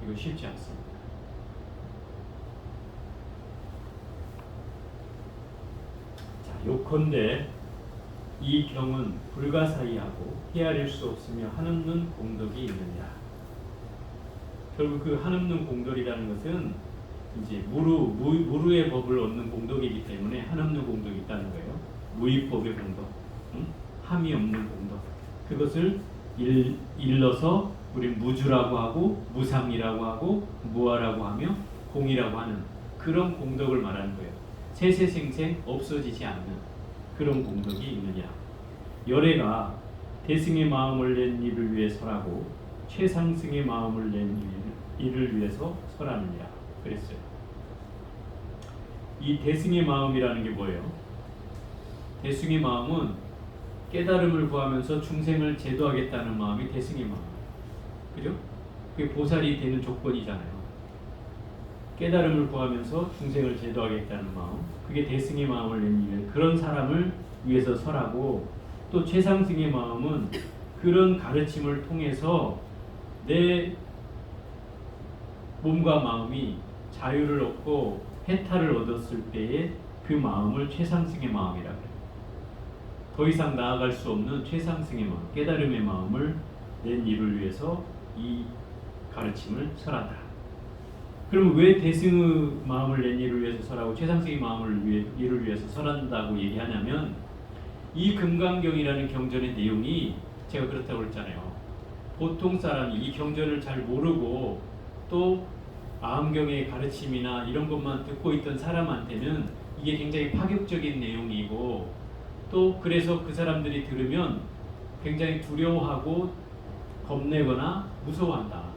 이거 쉽지 않습니다. 자, 요컨대 이 경은 불가사의하고 헤아릴 수 없으며 한없는 공덕이 있느니라. 결국 그 한없는 공덕이라는 것은 이제 무루의 법을 얻는 공덕이기 때문에 한없는 공덕이 있다는 거예요. 무위법의 공덕, 함이 없는 공덕. 그것을 일러서 우리 무주라고 하고 무상이라고 하고 무아라고 하며 공이라고 하는 그런 공덕을 말하는 거예요. 세세생생 없어지지 않는 그런 공덕이 있느냐. 열애가 대승의 마음을 낸 이를 위해 설하고 최상승의 마음을 낸 이를 위해서 설하느니라 그랬어요. 이 대승의 마음이라는 게 뭐예요? 대승의 마음은 깨달음을 구하면서 중생을 제도하겠다는 마음이 대승의 마음. 그죠? 그게 보살이 되는 조건이잖아요. 깨달음을 구하면서 중생을 제도하겠다는 마음. 그게 대승의 마음을 낸 그런 사람을 위해서 설하고, 또 최상승의 마음은 그런 가르침을 통해서 내 몸과 마음이 자유를 얻고 해탈을 얻었을 때에 그 마음을 최상승의 마음이라고 해요. 더 이상 나아갈 수 없는 최상승의 마음, 깨달음의 마음을 낸 이를 위해서 이 가르침을 설하다. 그럼 왜 대승의 마음을 낸 이를 위해서 설하고 최상승의 마음을 이를 위해서 설한다고 얘기하냐면, 이 금강경이라는 경전의 내용이 제가 그렇다고 그랬잖아요. 보통 사람이 이 경전을 잘 모르고 또 아함경의 가르침이나 이런 것만 듣고 있던 사람한테는 이게 굉장히 파격적인 내용이고, 또 그래서 그 사람들이 들으면 굉장히 두려워하고 겁내거나 무서워한다.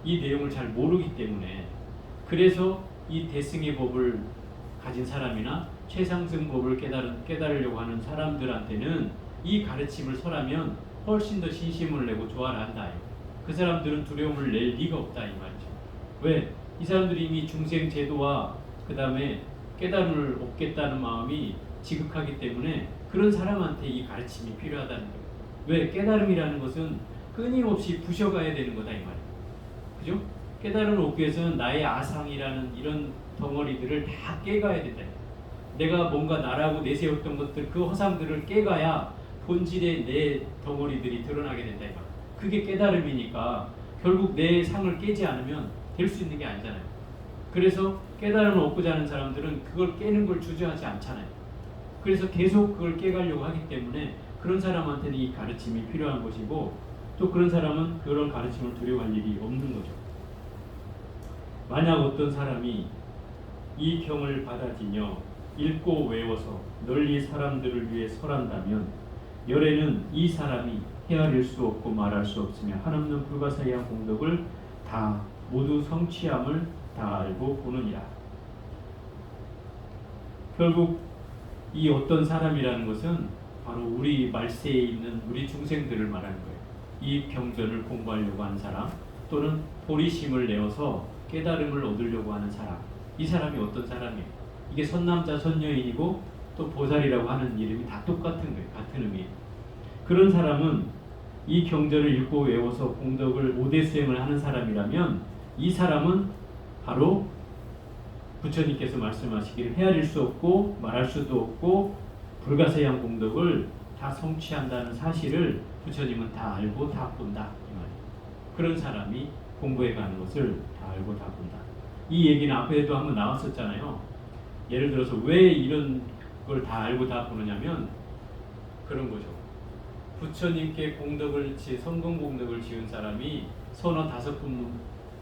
이 내용을 잘 모르기 때문에. 그래서 이 대승의 법을 가진 사람이나 최상승 법을 깨달으려고 하는 사람들한테는 이 가르침을 설하면 훨씬 더 신심을 내고 좋아를 한다. 그 사람들은 두려움을 낼 리가 없다 이 말이죠. 왜? 이 사람들이 이미 중생 제도와 그 다음에 깨달음을 얻겠다는 마음이 지극하기 때문에 그런 사람한테 이 가르침이 필요하다는 거예요. 왜? 깨달음이라는 것은 끊임없이 부셔가야 되는 거다 이 말이에요. 그죠? 깨달음을 얻기 위해서는 나의 아상이라는 이런 덩어리들을 다 깨가야 된다. 내가 뭔가 나라고 내세웠던 것들, 그 허상들을 깨가야 본질의 내 덩어리들이 드러나게 된다. 그게 깨달음이니까 결국 내 상을 깨지 않으면 될 수 있는 게 아니잖아요. 그래서 깨달음을 얻고자 하는 사람들은 그걸 깨는 걸 주저하지 않잖아요. 그래서 계속 그걸 깨가려고 하기 때문에 그런 사람한테는 이 가르침이 필요한 것이고, 또 그런 사람은 그런 가르침을 두려워할 일이 없는 거죠. 만약 어떤 사람이 이 경을 받아지며 읽고 외워서 널리 사람들을 위해 설한다면 열에는 이 사람이 헤아릴 수 없고 말할 수 없으며 한없는 불가사의한 공덕을 다 모두 성취함을 다 알고 보느니라. 결국 이 어떤 사람이라는 것은 바로 우리 말세에 있는 우리 중생들을 말하는 거예요. 이 경전을 공부하려고 하는 사람, 또는 보리심을 내어서 깨달음을 얻으려고 하는 사람, 이 사람이 어떤 사람이에요? 이게 선남자 선여인이고 또 보살이라고 하는 이름이 다 똑같은 거예요. 같은 의미예요. 그런 사람은 이 경전을 읽고 외워서 공덕을 5대 수행을 하는 사람이라면 이 사람은 바로 부처님께서 말씀하시기를 헤아릴 수 없고 말할 수도 없고 불가사의한 공덕을 다 성취한다는 사실을 부처님은 다 알고 다 본다 이 말이에요. 그런 사람이 공부해 가는 것을 다 알고 다 본다. 이 얘기는 앞에도 한번 나왔었잖아요. 예를 들어서 왜 이런 걸 다 알고 다 보느냐면 그런 거죠. 부처님께 공덕을 성공 공덕을 지은 사람이 서너 다섯 분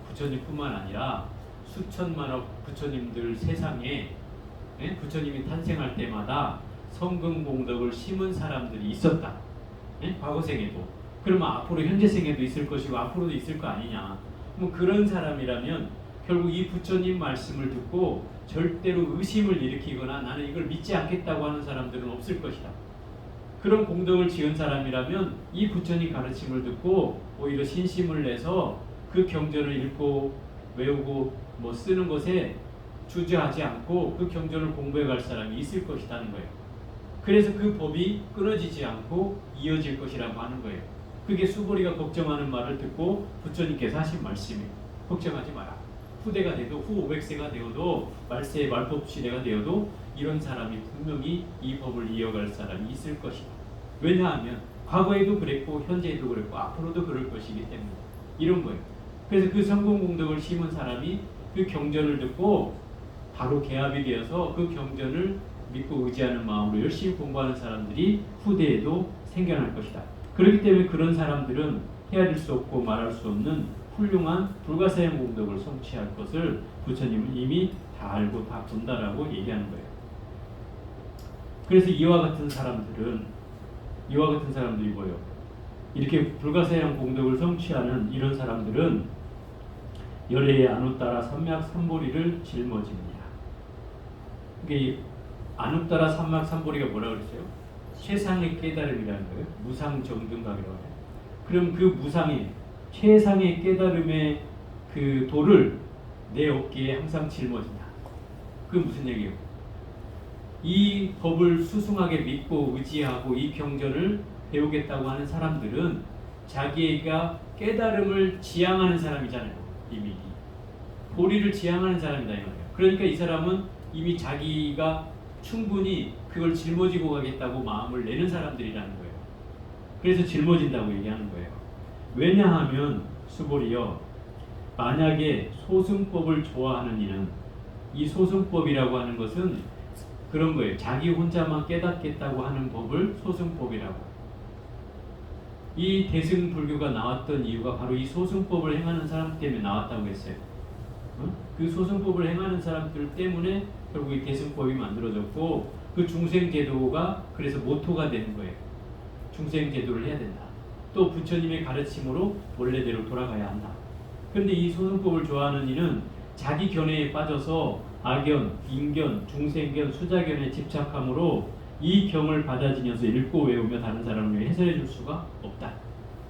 부처님뿐만 아니라 수천만억 부처님들 세상에, 부처님이 탄생할 때마다 성공 공덕을 심은 사람들이 있었다. 과거생에도. 그러면 앞으로 현재생에도 있을 것이고 앞으로도 있을 거 아니냐. 뭐 그런 사람이라면 결국 이 부처님 말씀을 듣고 절대로 의심을 일으키거나 나는 이걸 믿지 않겠다고 하는 사람들은 없을 것이다. 그런 공덕을 지은 사람이라면 이 부처님 가르침을 듣고 오히려 신심을 내서 그 경전을 읽고 외우고 뭐 쓰는 것에 주저하지 않고 그 경전을 공부해 갈 사람이 있을 것이라는 거예요. 그래서 그 법이 끊어지지 않고 이어질 것이라고 하는 거예요. 그게 수보리가 걱정하는 말을 듣고 부처님께서 하신 말씀이에요. 걱정하지 마라. 후대가 돼도 후 500세가 되어도 말세의 말법 시대가 되어도 이런 사람이 분명히 이 법을 이어갈 사람이 있을 것이다. 왜냐하면 과거에도 그랬고 현재에도 그랬고 앞으로도 그럴 것이기 때문에 이런 거예요. 그래서 그 성공 공덕을 심은 사람이 그 경전을 듣고 바로 개합이 되어서 그 경전을 믿고 의지하는 마음으로 열심히 공부하는 사람들이 후대에도 생겨날 것이다. 그렇기 때문에 그런 사람들은 헤아릴 수 없고 말할 수 없는 훌륭한 불가사의한 공덕을 성취할 것을 부처님은 이미 다 알고 다 본다라고 얘기하는 거예요. 그래서 이와 같은 사람들이 뭐예요? 이렇게 불가사의한 공덕을 성취하는 이런 사람들은 열애의 안웃따라 삼맥삼보리를 짊어집니다. 이게 안웃따라 삼맥삼보리가 뭐라고 그랬어요? 최상의 깨달음이라는 거예요. 무상정등각이라고 해요. 그럼 그 무상의 최상의 깨달음의 그 도를 내 어깨에 항상 짊어진다. 그게 무슨 얘기예요? 이 법을 수승하게 믿고 의지하고 이 경전을 배우겠다고 하는 사람들은 자기가 깨달음을 지향하는 사람이잖아요. 이미 보리를 지향하는 사람이다 이 말이에요. 그러니까 이 사람은 이미 자기가 충분히 그걸 짊어지고 가겠다고 마음을 내는 사람들이라는 거예요. 그래서 짊어진다고 얘기하는 거예요. 왜냐하면 수보리여, 만약에 소승법을 좋아하는 이는, 이 소승법이라고 하는 것은 그런 거예요. 자기 혼자만 깨닫겠다고 하는 법을 소승법이라고. 이 대승불교가 나왔던 이유가 바로 이 소승법을 행하는 사람 때문에 나왔다고 했어요. 그 소승법을 행하는 사람들 때문에 결국 이 대승법이 만들어졌고, 그 중생제도가 그래서 모토가 되는 거예요. 중생제도를 해야 된다. 또 부처님의 가르침으로 원래대로 돌아가야 한다. 그런데 이 소승법을 좋아하는 이는 자기 견해에 빠져서 악견, 인견, 중생견, 수자견에 집착함으로 이 경을 받아지면서 읽고 외우며 다른 사람을 위해 해설해 줄 수가 없다.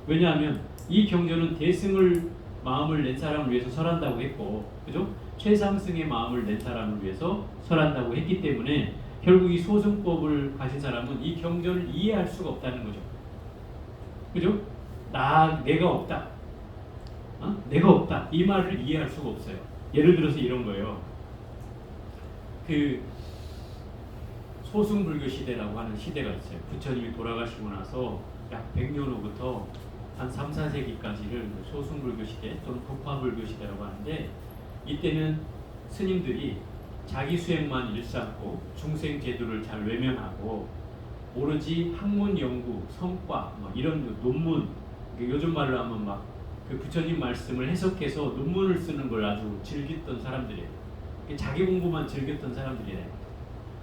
왜냐하면 이 경전은 대승을 마음을 낸 사람을 위해서 설한다고 했고, 그죠? 최상승의 마음을 낸 사람을 위해서 설한다고 했기 때문에 결국 이 소승법을 가진 사람은 이 경전을 이해할 수가 없다는 거죠. 그죠? 내가 없다. 내가 없다. 이 말을 이해할 수가 없어요. 예를 들어서 이런 거예요. 그 소승불교 시대라고 하는 시대가 있어요. 부처님이 돌아가시고 나서 약 100년 후부터 한 3, 4세기까지를 소승불교 시대 또는 법화불교 시대라고 하는데, 이때는 스님들이 자기 수행만 일삼고 중생 제도를 잘 외면하고 오로지 학문 연구, 성과 이런 논문, 요즘 말로 하면 막 그 부처님 말씀을 해석해서 논문을 쓰는 걸 아주 즐겼던 사람들이에요. 자기 공부만 즐겼던 사람들이에요.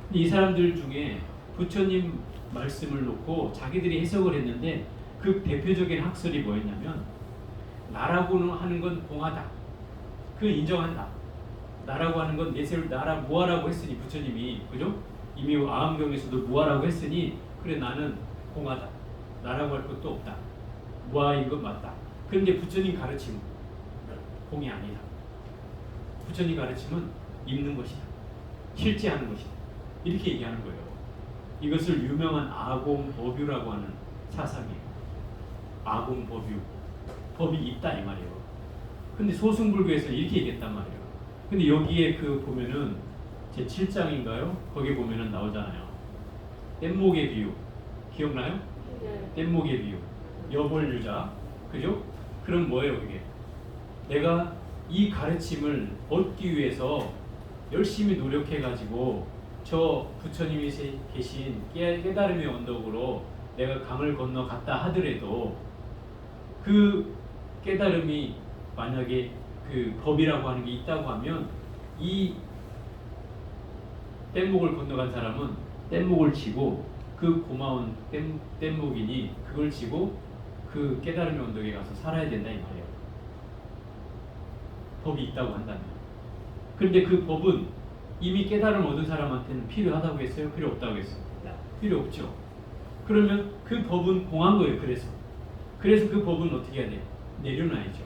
근데 이 사람들 중에 부처님 말씀을 놓고 자기들이 해석을 했는데 그 대표적인 학설이 뭐였냐면, 나라고는 하는 건 공하다. 그 인정한다. 나라고 하는 건 내세울 나라 무아라고 했으니 부처님이, 그죠? 이미 아함경에서도 무아라고 했으니 그래 나는 공하다. 나라고 할 것도 없다. 무아인 건 맞다. 그런데 부처님 가르침은 공이 아니다. 부처님 가르침은 있는 것이다. 실제하는 것이다. 이렇게 얘기하는 거예요. 이것을 유명한 아공법유라고 하는 사상이에요. 아공법유. 법이 있다 이 말이에요. 근데 소승불교에서는 이렇게 얘기했단 말이에요. 근데 여기에 그 보면은 제 7장인가요? 거기 보면은 나오잖아요. 뗏목의 비유. 기억나요? 네. 뗏목의 비유. 여벌유자. 그죠? 그럼 뭐예요 그게? 내가 이 가르침을 얻기 위해서 열심히 노력해가지고 저 부처님이 계신 깨달음의 언덕으로 내가 강을 건너갔다 하더라도 그 깨달음이 만약에 그 법이라고 하는 게 있다고 하면 이 뗏목을 건너간 사람은 뗏목을 치고 그 고마운 뗏목이니 그걸 치고 그 깨달음의 언덕에 가서 살아야 된다 이 말이에요. 법이 있다고 한다면. 그런데 그 법은 이미 깨달음 얻은 사람한테는 필요하다고 했어요? 필요 없다고 했어요? 필요 없죠. 그러면 그 법은 공한 거예요. 그래서 그 법은 어떻게 해야 돼요? 내려놔야죠.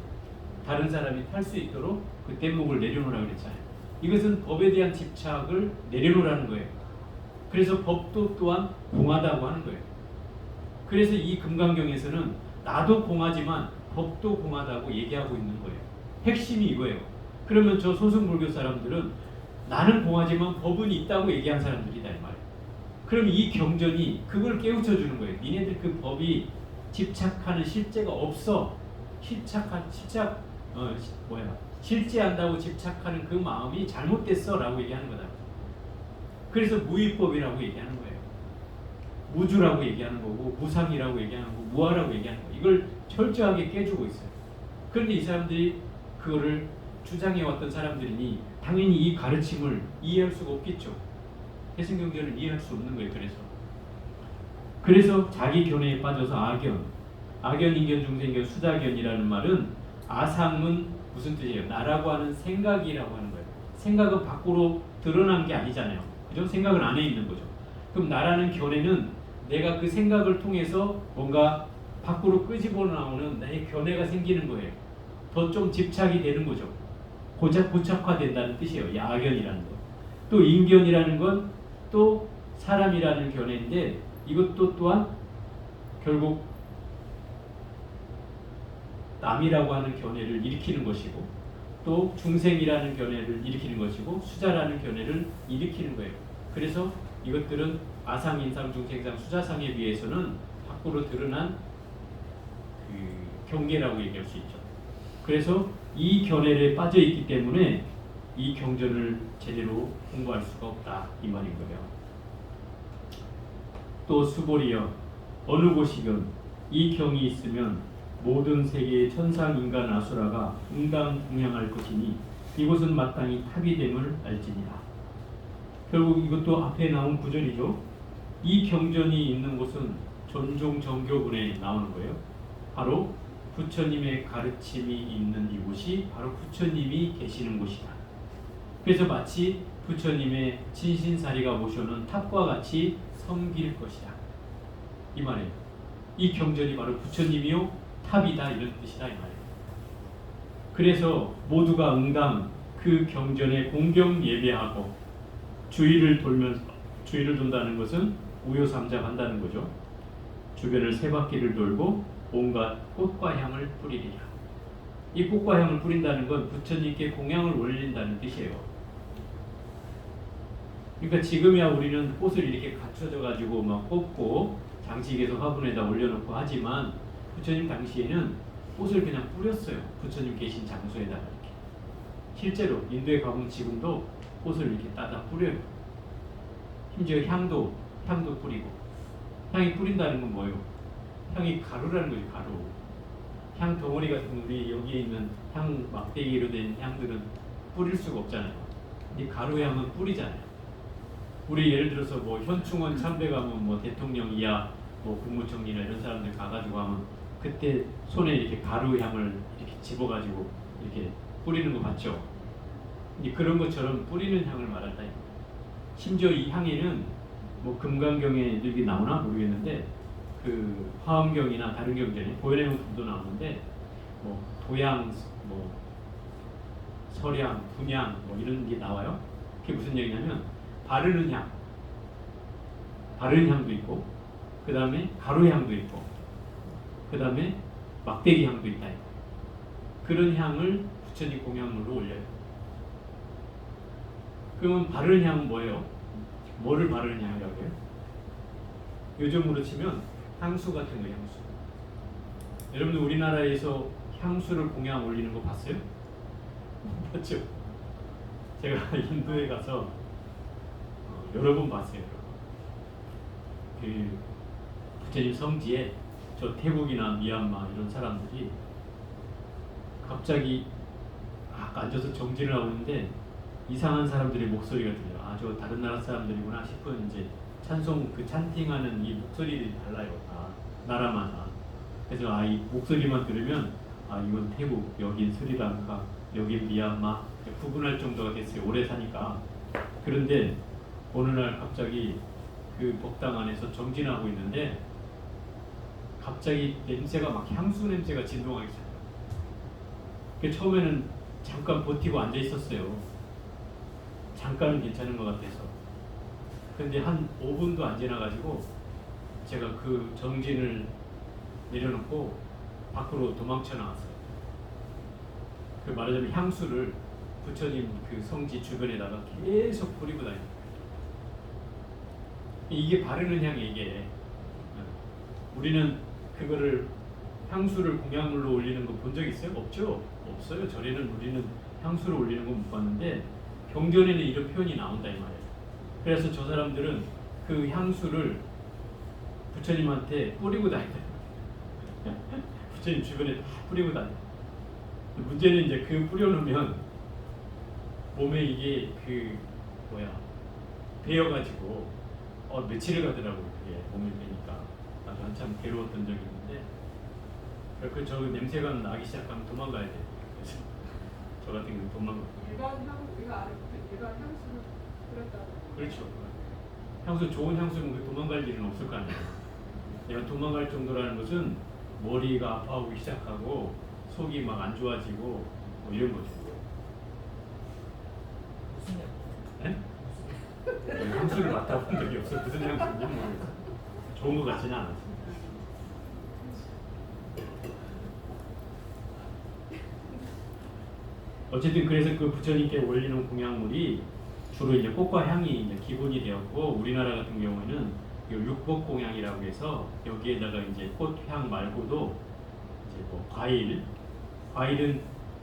다른 사람이 탈 수 있도록 그 뗏목을 내려놓으라고 그랬잖아요. 이것은 법에 대한 집착을 내려놓으라는 거예요. 그래서 법도 또한 공하다고 하는 거예요. 그래서 이 금강경에서는 나도 공하지만 법도 공하다고 얘기하고 있는 거예요. 핵심이 이거예요. 그러면 저 소승불교 사람들은 나는 공하지만 법은 있다고 얘기한 사람들이다 이 말이에요. 그럼 이 경전이 그걸 깨우쳐 주는 거예요. 니네들 그 법이 집착하는 실제가 없어. 실제한다고 집착하는 그 마음이 잘못됐어라고 얘기하는 거다. 그래서 무위법이라고 얘기하는 거예요. 무주라고 얘기하는 거고 무상이라고 얘기하는 거고 무아라고 얘기하는 거예요. 이걸 철저하게 깨주고 있어요. 그런데 이 사람들이 그거를 주장해왔던 사람들이니 당연히 이 가르침을 이해할 수가 없겠죠. 해승경전을 이해할 수 없는 거예요. 그래서 자기 견해에 빠져서 악견, 인견, 중생견, 수자견이라는 말은 아상은 무슨 뜻이에요? 나라고 하는 생각이라고 하는 거예요. 생각은 밖으로 드러난 게 아니잖아요. 그죠? 생각은 안에 있는 거죠. 그럼 나라는 견해는 내가 그 생각을 통해서 뭔가 밖으로 끄집어 나오는 나의 견해가 생기는 거예요. 더 좀 집착이 되는 거죠. 고착화된다는 뜻이에요. 야견이라는 거. 또 인견이라는 건 또 사람이라는 견해인데 이것도 또한 결국 남이라고 하는 견해를 일으키는 것이고 또 중생이라는 견해를 일으키는 것이고 수자라는 견해를 일으키는 거예요. 그래서 이것들은 아상, 인상, 중생상, 수자상에 비해서는 밖으로 드러난 그 경계라고 얘기할 수 있죠. 그래서 이 견해에 빠져 있기 때문에 이 경전을 제대로 공부할 수가 없다 이 말인 거예요. 또 수보리여 어느 곳이건 이 경이 있으면 모든 세계의 천상, 인간, 아수라가 응당 동양할 것이니 이곳은 마땅히 탑이 됨을 알지니라. 결국 이것도 앞에 나온 구절이죠. 이 경전이 있는 곳은 전종 정교분에 나오는 거예요. 바로 부처님의 가르침이 있는 이곳이 바로 부처님이 계시는 곳이다. 그래서 마치 부처님의 진신사리가 모셔놓은 탑과 같이 섬길 것이다. 이 말이에요. 이 경전이 바로 부처님이요 탑이다 이런 뜻이다 이 말이에요. 그래서 모두가 응당 그 경전에 공경 예배하고 주위를 돈다는 것은 우요삼잡한다는 거죠. 주변을 세 바퀴를 돌고 온갖 꽃과 향을 뿌리리라. 이 꽃과 향을 뿌린다는 건 부처님께 공양을 올린다는 뜻이에요. 그러니까 지금이야 우리는 꽃을 이렇게 갖춰져 가지고 막 꽂고 장식해서 화분에다 올려놓고 하지만 부처님 당시에는 꽃을 그냥 뿌렸어요. 부처님 계신 장소에다가 이렇게. 실제로 인도에 가보면 지금도 꽃을 이렇게 따다 뿌려요. 심지어 향도 뿌리고. 향이 뿌린다는 건 뭐예요? 향이 가루라는 거지, 가루. 향 덩어리 같은 우리 여기에 있는 향 막대기로 된 향들은 뿌릴 수가 없잖아요. 이 가루 향은 뿌리잖아요. 우리 예를 들어서 뭐 현충원 참배 가면 뭐 대통령 이하 뭐 국무총리나 이런 사람들 가가지고 하면 그때 손에 이렇게 가루 향을 이렇게 집어가지고 이렇게 뿌리는 거 봤죠? 이제 그런 것처럼 뿌리는 향을 말한다. 심지어 이 향에는 뭐 금강경에 여기 나오나 모르겠는데 그 화엄경이나 다른 경전에 보현해명품도 나오는데 뭐 도양, 뭐 설향, 분향 뭐 이런 게 나와요. 그게 무슨 얘기냐면 바르는 향도 있고 그 다음에 가루 향도 있고 그 다음에 막대기 향도 있다. 그런 향을 부처님 공양물로 올려요. 그러면 바르는 향은 뭐예요? 뭐를 바르는 향이라고 해요? 요즘으로 치면 향수 같은 거, 향수. 여러분들 우리나라에서 향수를 공양 올리는 거 봤어요? 못 봤죠? 제가 인도에 가서 여러 번 봤어요. 그 부처님 성지에 저 태국이나 미얀마 이런 사람들이 갑자기 앉아서 정진을 하고 있는데 이상한 사람들의 목소리가 들려요. 아, 저 다른 나라 사람들이구나 싶은 이제 찬송 그 찬팅하는 이 목소리들이 달라요. 나라마다. 그래서 이 목소리만 들으면 이건 태국, 여긴 스리랑카, 여긴 미얀마 구분할 정도가 됐어요. 오래 사니까. 그런데 어느 날 갑자기 그 법당 안에서 정진하고 있는데 갑자기 냄새가 막 향수 냄새가 진동하기 시작해요. 그 처음에는 잠깐 버티고 앉아 있었어요. 잠깐은 괜찮은 것 같아서. 근데 한 5분도 안 지나가지고 제가 그 정진을 내려놓고 밖으로 도망쳐 나왔어요. 그 말하자면 향수를 부처님 그 성지 주변에다가 계속 뿌리고 다녀요. 이게 바르는 향이 이게. 우리는 그거를 향수를 공양물로 올리는 거 본 적 있어요? 없죠? 없어요. 절에는 우리는 향수를 올리는 거 못 봤는데 경전에는 이런 표현이 나온다 이 말이에요. 그래서 저 사람들은 그 향수를 부처님한테 뿌리고 다닌다. 부처님 주변에 다 뿌리고 다녀. 문제는 이제 그 뿌려놓으면 몸에 이게 배어가지고 며칠을 가더라고요. 그게 몸에 배니까. 나도 한참 괴로웠던 적이 있는데 저 냄새가 나기 시작하면 도망가야 돼. 그래서 저 같은 경우는 도망가. 일반 향수를 뿌렸다고. 그렇죠. 향수 좋은 향수면 도망갈 일은 없을 거 아니에요. 내가 도망갈 정도라는 것은 머리가 아파오기 시작하고 속이 막 안 좋아지고 뭐 이런 거죠. 무슨 네? 향수를 맡아본 적이 없어요. 무슨 향수인지 모르겠어요. 좋은 것 같지는 않았습니다. 어쨌든 그래서 그 부처님께 올리는 공양물이 주로 이제 꽃과 향이 이제 기본이 되었고 우리나라 같은 경우에는 육복 공양이라고 해서 여기에다가 이제 꽃향 말고도 이제 뭐 과일은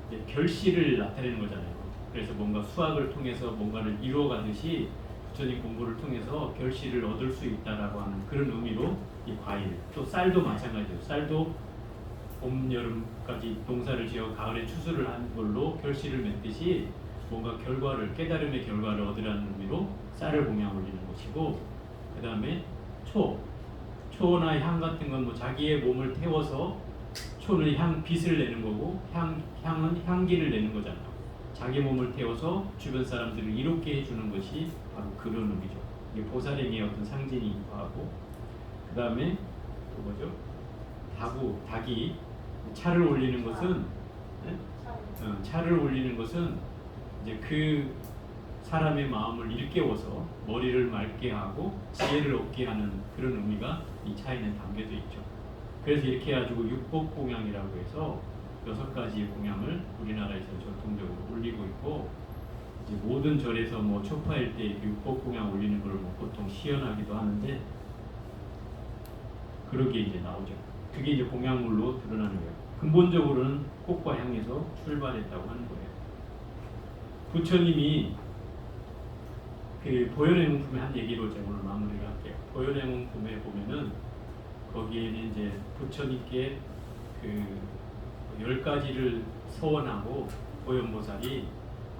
이제 결실을 나타내는 거잖아요. 그래서 뭔가 수학을 통해서 뭔가를 이루어가듯이 부처님 공부를 통해서 결실을 얻을 수 있다라고 하는 그런 의미로 이 과일, 또 쌀도 마찬가지예요. 쌀도 봄, 여름까지 농사를 지어 가을에 추수를 한 걸로 결실을 맺듯이 뭔가 깨달음의 결과를 얻으라는 의미로 쌀을 공양 올리는 것이고, 그 다음에 초나 향 같은 건 뭐 자기의 몸을 태워서 초는 빛을 내는 거고 향은 향기를 내는 거잖아요. 자기 몸을 태워서 주변 사람들을 이롭게 해주는 것이 바로 그런 의미죠. 이게 보살행의 어떤 상징이기도 하고, 그 다음에 또 뭐죠? 닭이 차를 올리는 것은 차를 올리는 것은 이제 그 사람의 마음을 일깨워서 머리를 맑게 하고 지혜를 얻게 하는 그런 의미가 이 차에는 담겨져 있죠. 그래서 이렇게 해가지고 육복공양이라고 해서 6가지 공양을 우리나라에서 전통적으로 올리고 있고, 이제 모든 절에서 뭐 초파일 때 육복공양 올리는 걸 뭐 보통 시연하기도 하는데, 그렇게 이제 나오죠. 그게 이제 공양물로 드러나는 거예요. 근본적으로는 꽃과 향에서 출발했다고 하는 거예요. 부처님이 그 보현행문품의 한 얘기로 제가 오늘 마무리를 할게요. 보현행문품에 보면은 거기에는 이제 부처님께 그 10가지를 서원하고 보현보살이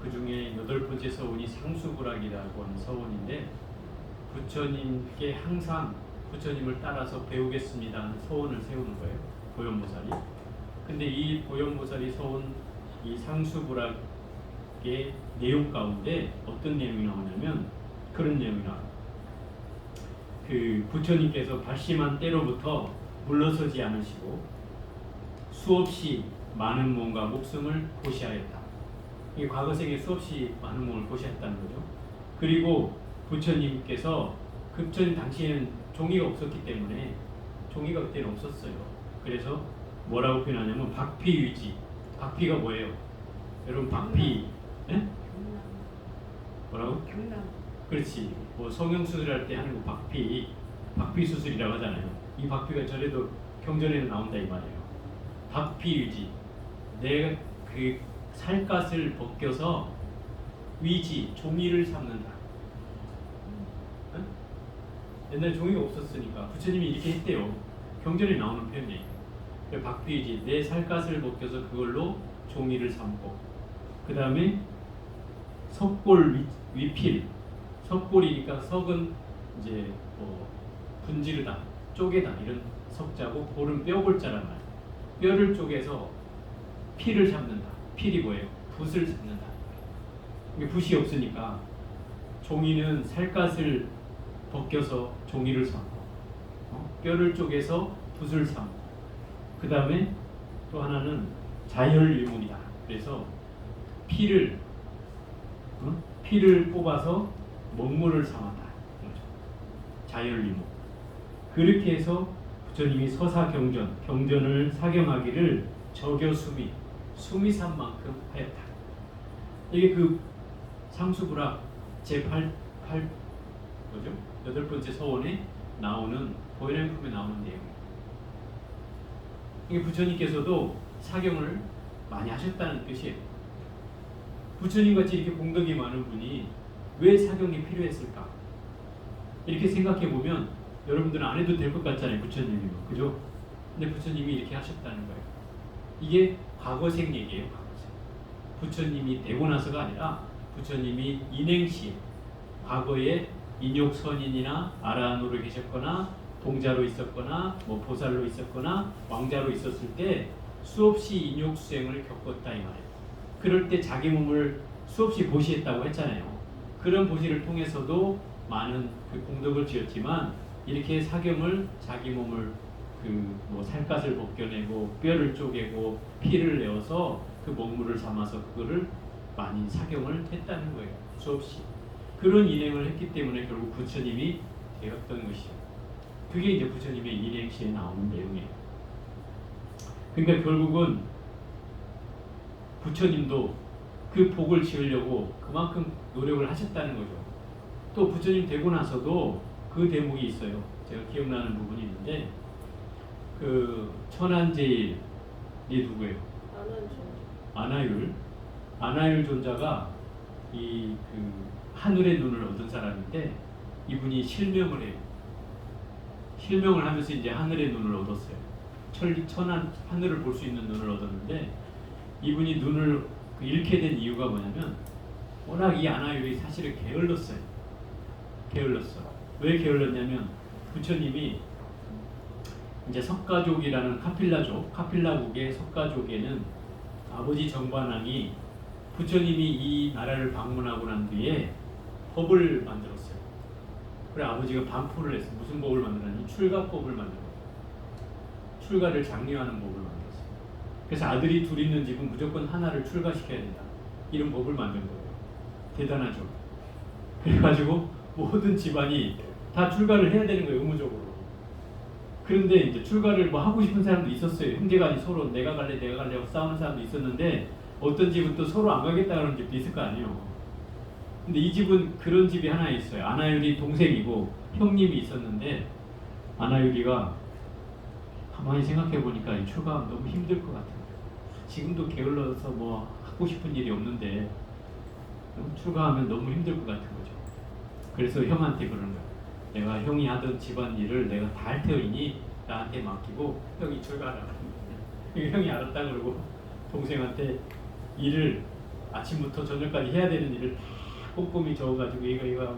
그 중에 8번째 서원이 상수불락이라고 하는 서원인데, 부처님께 항상 부처님을 따라서 배우겠습니다 하는 서원을 세우는 거예요, 보현보살이. 근데 이 보현보살이 서운 이 상수불락의 내용 가운데 어떤 내용이 나오냐면 그런 내용이 나와요. 그 부처님께서 발심한 때로부터 물러서지 않으시고 수없이 많은 몸과 목숨을 고시하였다. 이게 과거생에 수없이 많은 몸을 고시했다는 거죠. 그리고 부처님께서 부처님 당시에는 종이가 없었기 때문에, 종이가 그때는 없었어요. 그래서 뭐라고 표현하냐면 박피유지. 박피가 뭐예요? 여러분 박피, 예? 뭐라고? 경남. 그렇지. 뭐 성형수술할 때 하는 거 박피 수술이라고 하잖아요. 이 박피가 절에도 경전에는 나온다 이 말이에요. 박피유지. 내가 그 살갗을 벗겨서 위지, 종이를 삼는다. 응? 옛날에 종이가 없었으니까 부처님이 이렇게 했대요. 경전에 나오는 표현이에요. 박피유지, 내 살갗을 벗겨서 그걸로 종이를 삼고, 그 다음에 석골 위필. 석골이니까 석은 이제 뭐 분지르다, 쪼개다 이런 석자고, 골은 뼈골자란 말이에요. 뼈를 쪼개서 피를 잡는다. 필이 뭐예요? 붓을 잡는다. 이게 붓이 없으니까 종이는 살갗을 벗겨서 종이를 삼고, 뼈를 쪼개서 붓을 삼고, 그 다음에 또 하나는 자혈유목이다. 그래서 피를 뽑아서 먹물을 삼았다. 자혈유목. 그렇게 해서 부처님이 서사경전, 경전을 사경하기를 저교수미, 수미산 만큼 하였다. 이게 그 상수불락 제8 뭐죠? 8번째 서원에 나오는 보현행품에 나오는 내용이에요. 이게 부처님께서도 사경을 많이 하셨다는 뜻이에요. 부처님같이 이렇게 공덕이 많은 분이 왜 사경이 필요했을까? 이렇게 생각해 보면 여러분들은 안 해도 될 것 같잖아요, 부처님이. 그죠? 근데 부처님이 이렇게 하셨다는 거예요. 이게 과거생 얘기예요, 과거생. 부처님이 되고 나서가 아니라 부처님이 인행시, 과거에 인욕선인이나 아라한으로 계셨거나 동자로 있었거나 뭐 보살로 있었거나 왕자로 있었을 때 수없이 인욕수행을 겪었다 이 말이에요. 그럴 때 자기 몸을 수없이 보시했다고 했잖아요. 그런 보시를 통해서도 많은 그 공덕을 지었지만, 이렇게 사경을 자기 몸을 그 뭐 살갗을 벗겨내고 뼈를 쪼개고 피를 내어서 그 먹물을 삼아서 그거를 많이 사경을 했다는 거예요. 수없이. 그런 인행을 했기 때문에 결국 부처님이 되었던 것이죠. 그게 이제 부처님의 인행시에 나오는 내용이에요. 그러니까 결국은 부처님도 그 복을 지으려고 그만큼 노력을 하셨다는 거죠. 또 부처님 되고 나서도 그 대목이 있어요. 제가 기억나는 부분이 있는데, 그 천안제일이 누구예요? 아나율 존자가 이 그 하늘의 눈을 얻은 사람인데, 이분이 실명을 해요. 실명을 하면서 이제 하늘의 눈을 얻었어요. 천안 하늘을 볼 수 있는 눈을 얻었는데, 이분이 눈을 잃게 된 이유가 뭐냐면, 워낙 이 아나율이 사실은 게을렀어요. 게을렀어. 왜 게을렀냐면, 부처님이 이제 석가족이라는 카필라국의 석가족에는 아버지 정반왕이 부처님이 이 나라를 방문하고 난 뒤에 법을 만들었어요. 그래 아버지가 반포를 했어요. 무슨 법을 만들었냐면 출가법을 만들었어요. 출가를 장려하는 법을 만들었어요. 그래서 아들이 둘 있는 집은 무조건 하나를 출가시켜야 된다. 이런 법을 만든 거예요. 대단하죠. 그래가지고 모든 집안이 다 출가를 해야 되는 거예요, 의무적으로. 그런데 이제 출가를 뭐 하고 싶은 사람도 있었어요. 형제간이 서로 내가 갈래 하고 싸우는 사람도 있었는데 어떤 집은 또 서로 안 가겠다는 집도 있을 거 아니에요. 근데 이 집은 그런 집이 하나 있어요. 아나율이 동생이고 형님이 있었는데 아나율이가 가만히 생각해 보니까 이 출가하면 너무 힘들 것 같아요. 지금도 게을러서 뭐 하고 싶은 일이 없는데 출가하면 너무 힘들 것 같은 거죠. 그래서 형한테 그러는 거예요. 내가 형이 하던 집안일을 내가 다 할 테오니 나한테 맡기고 형이 출가하라. 형이 알았다 그러고 동생한테 일을 아침부터 저녁까지 해야 되는 일을 다 꼼꼼히 적어가지고 이거 다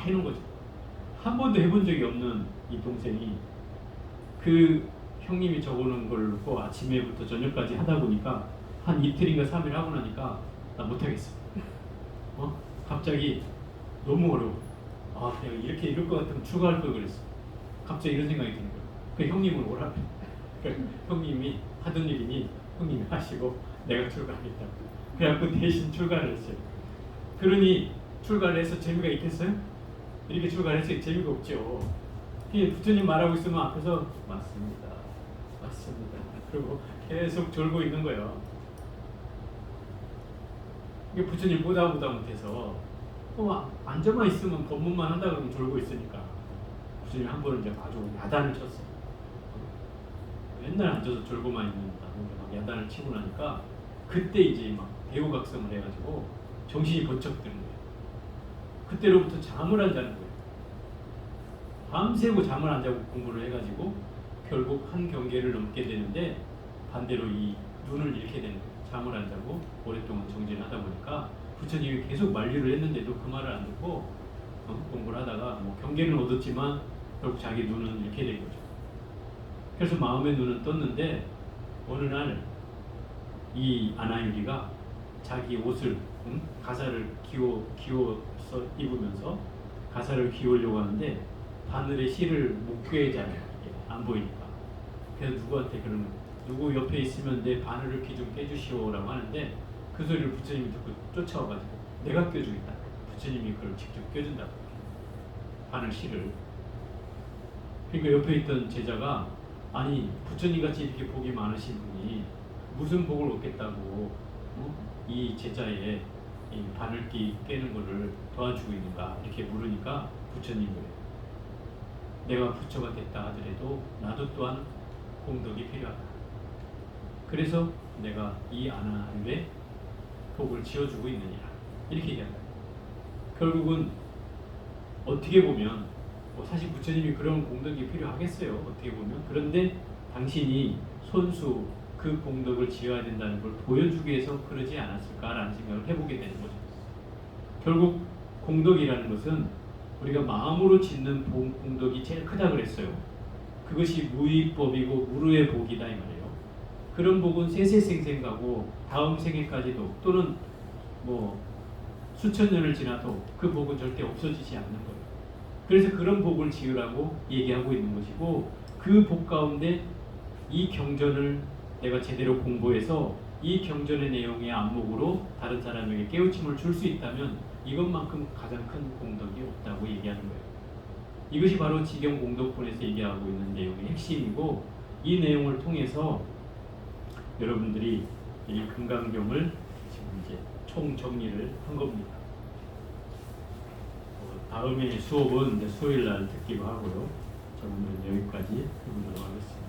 해놓은 거죠. 한 번도 해본 적이 없는 이 동생이 그 형님이 적어놓은 걸 놓고 아침에부터 저녁까지 하다 보니까 한 이틀인가 3일 하고 나니까 나 못하겠어. 갑자기 너무 어려워. 내가 이렇게 이럴 것 같으면 출가할 걸 그랬어. 갑자기 이런 생각이 드는 거야. 그 형님은 오라. 형님이 하던 일이니 형님이 하시고 내가 출가하겠다. 그래갖고 대신 출가를 했어요. 그러니 출가를 해서 재미가 있겠어요? 이렇게 출가를 했어요. 재미가 없죠. 부처님 말하고 있으면 앞에서 맞습니다. 그리고 계속 졸고 있는 거예요. 이게 부처님 보다 못해서 앉아만 있으면 법문만 한다 그러면 졸고 있으니까 부처님 한 번은 이제 아주 야단을 쳤어요. 맨날 앉아서 졸고만 있는다고 막 야단을 치고 나니까 그때 이제 막 대우각성을 해가지고 정신이 번쩍 드는 거예요. 그때로부터 잠을 안 자는 거예요. 밤새고 잠을 안 자고 공부를 해가지고 결국 한 경계를 넘게 되는데 반대로 이 눈을 잃게 되는 거예요. 잠을 안 자고 오랫동안 정진하다 보니까 부처님이 계속 만류를 했는데도 그 말을 안 듣고 공부를 하다가 뭐 경계는 얻었지만 결국 자기 눈은 잃게 된 거죠. 그래서 마음의 눈은 떴는데 어느 날 이 아나유리가 자기 옷을 가사를 기워서 입으면서 가사를 기우려고 하는데 바늘에 실을 못 꿰잖아요. 안 보이니까. 그래서 누구한테 그러는 거예요. 누구 옆에 있으면 내 바늘을 귀 좀 꿰주시오라고 하는데 그 소리를 부처님이 듣고 쫓아와가지고 내가 꿰주겠다. 부처님이 그걸 직접 꿰준다고. 바늘 실을. 그러니까 옆에 있던 제자가 아니 부처님같이 이렇게 복이 많으신 분이 무슨 복을 얻겠다고 이 제자의 이 바늘기 깨는 거를 도와주고 있는가 이렇게 물으니까 부처님이 내가 부처가 됐다 하더라도 나도 또한 공덕이 필요하다. 그래서 내가 이 아나유의 복을 지어주고 있느니라 이렇게 얘기한다. 결국은 어떻게 보면 사실 부처님이 그런 공덕이 필요하겠어요. 어떻게 보면. 그런데 당신이 손수 그 공덕을 지어야 된다는 걸 보여주기 위해서 그러지 않았을까라는 생각을 해보게 되는 거죠. 결국 공덕이라는 것은 우리가 마음으로 짓는 공덕이 제일 크다 그랬어요. 그것이 무위법이고 무루의 복이다 이 말이에요. 그런 복은 세세생생 가고 다음 생애까지도 또는 뭐 수천 년을 지나도 그 복은 절대 없어지지 않는 거예요. 그래서 그런 복을 지으라고 얘기하고 있는 것이고 그 복 가운데 이 경전을 내가 제대로 공부해서 이 경전의 내용의 안목으로 다른 사람에게 깨우침을 줄 수 있다면 이것만큼 가장 큰 공덕이 없다고 얘기하는 거예요. 이것이 바로 지경공덕본에서 얘기하고 있는 내용의 핵심이고 이 내용을 통해서 여러분들이 이 금강경을 지금 이제 총정리를 한 겁니다. 다음에 수업은 이제 수요일 날 듣기로 하고요. 저는 여기까지 해보도록 하겠습니다.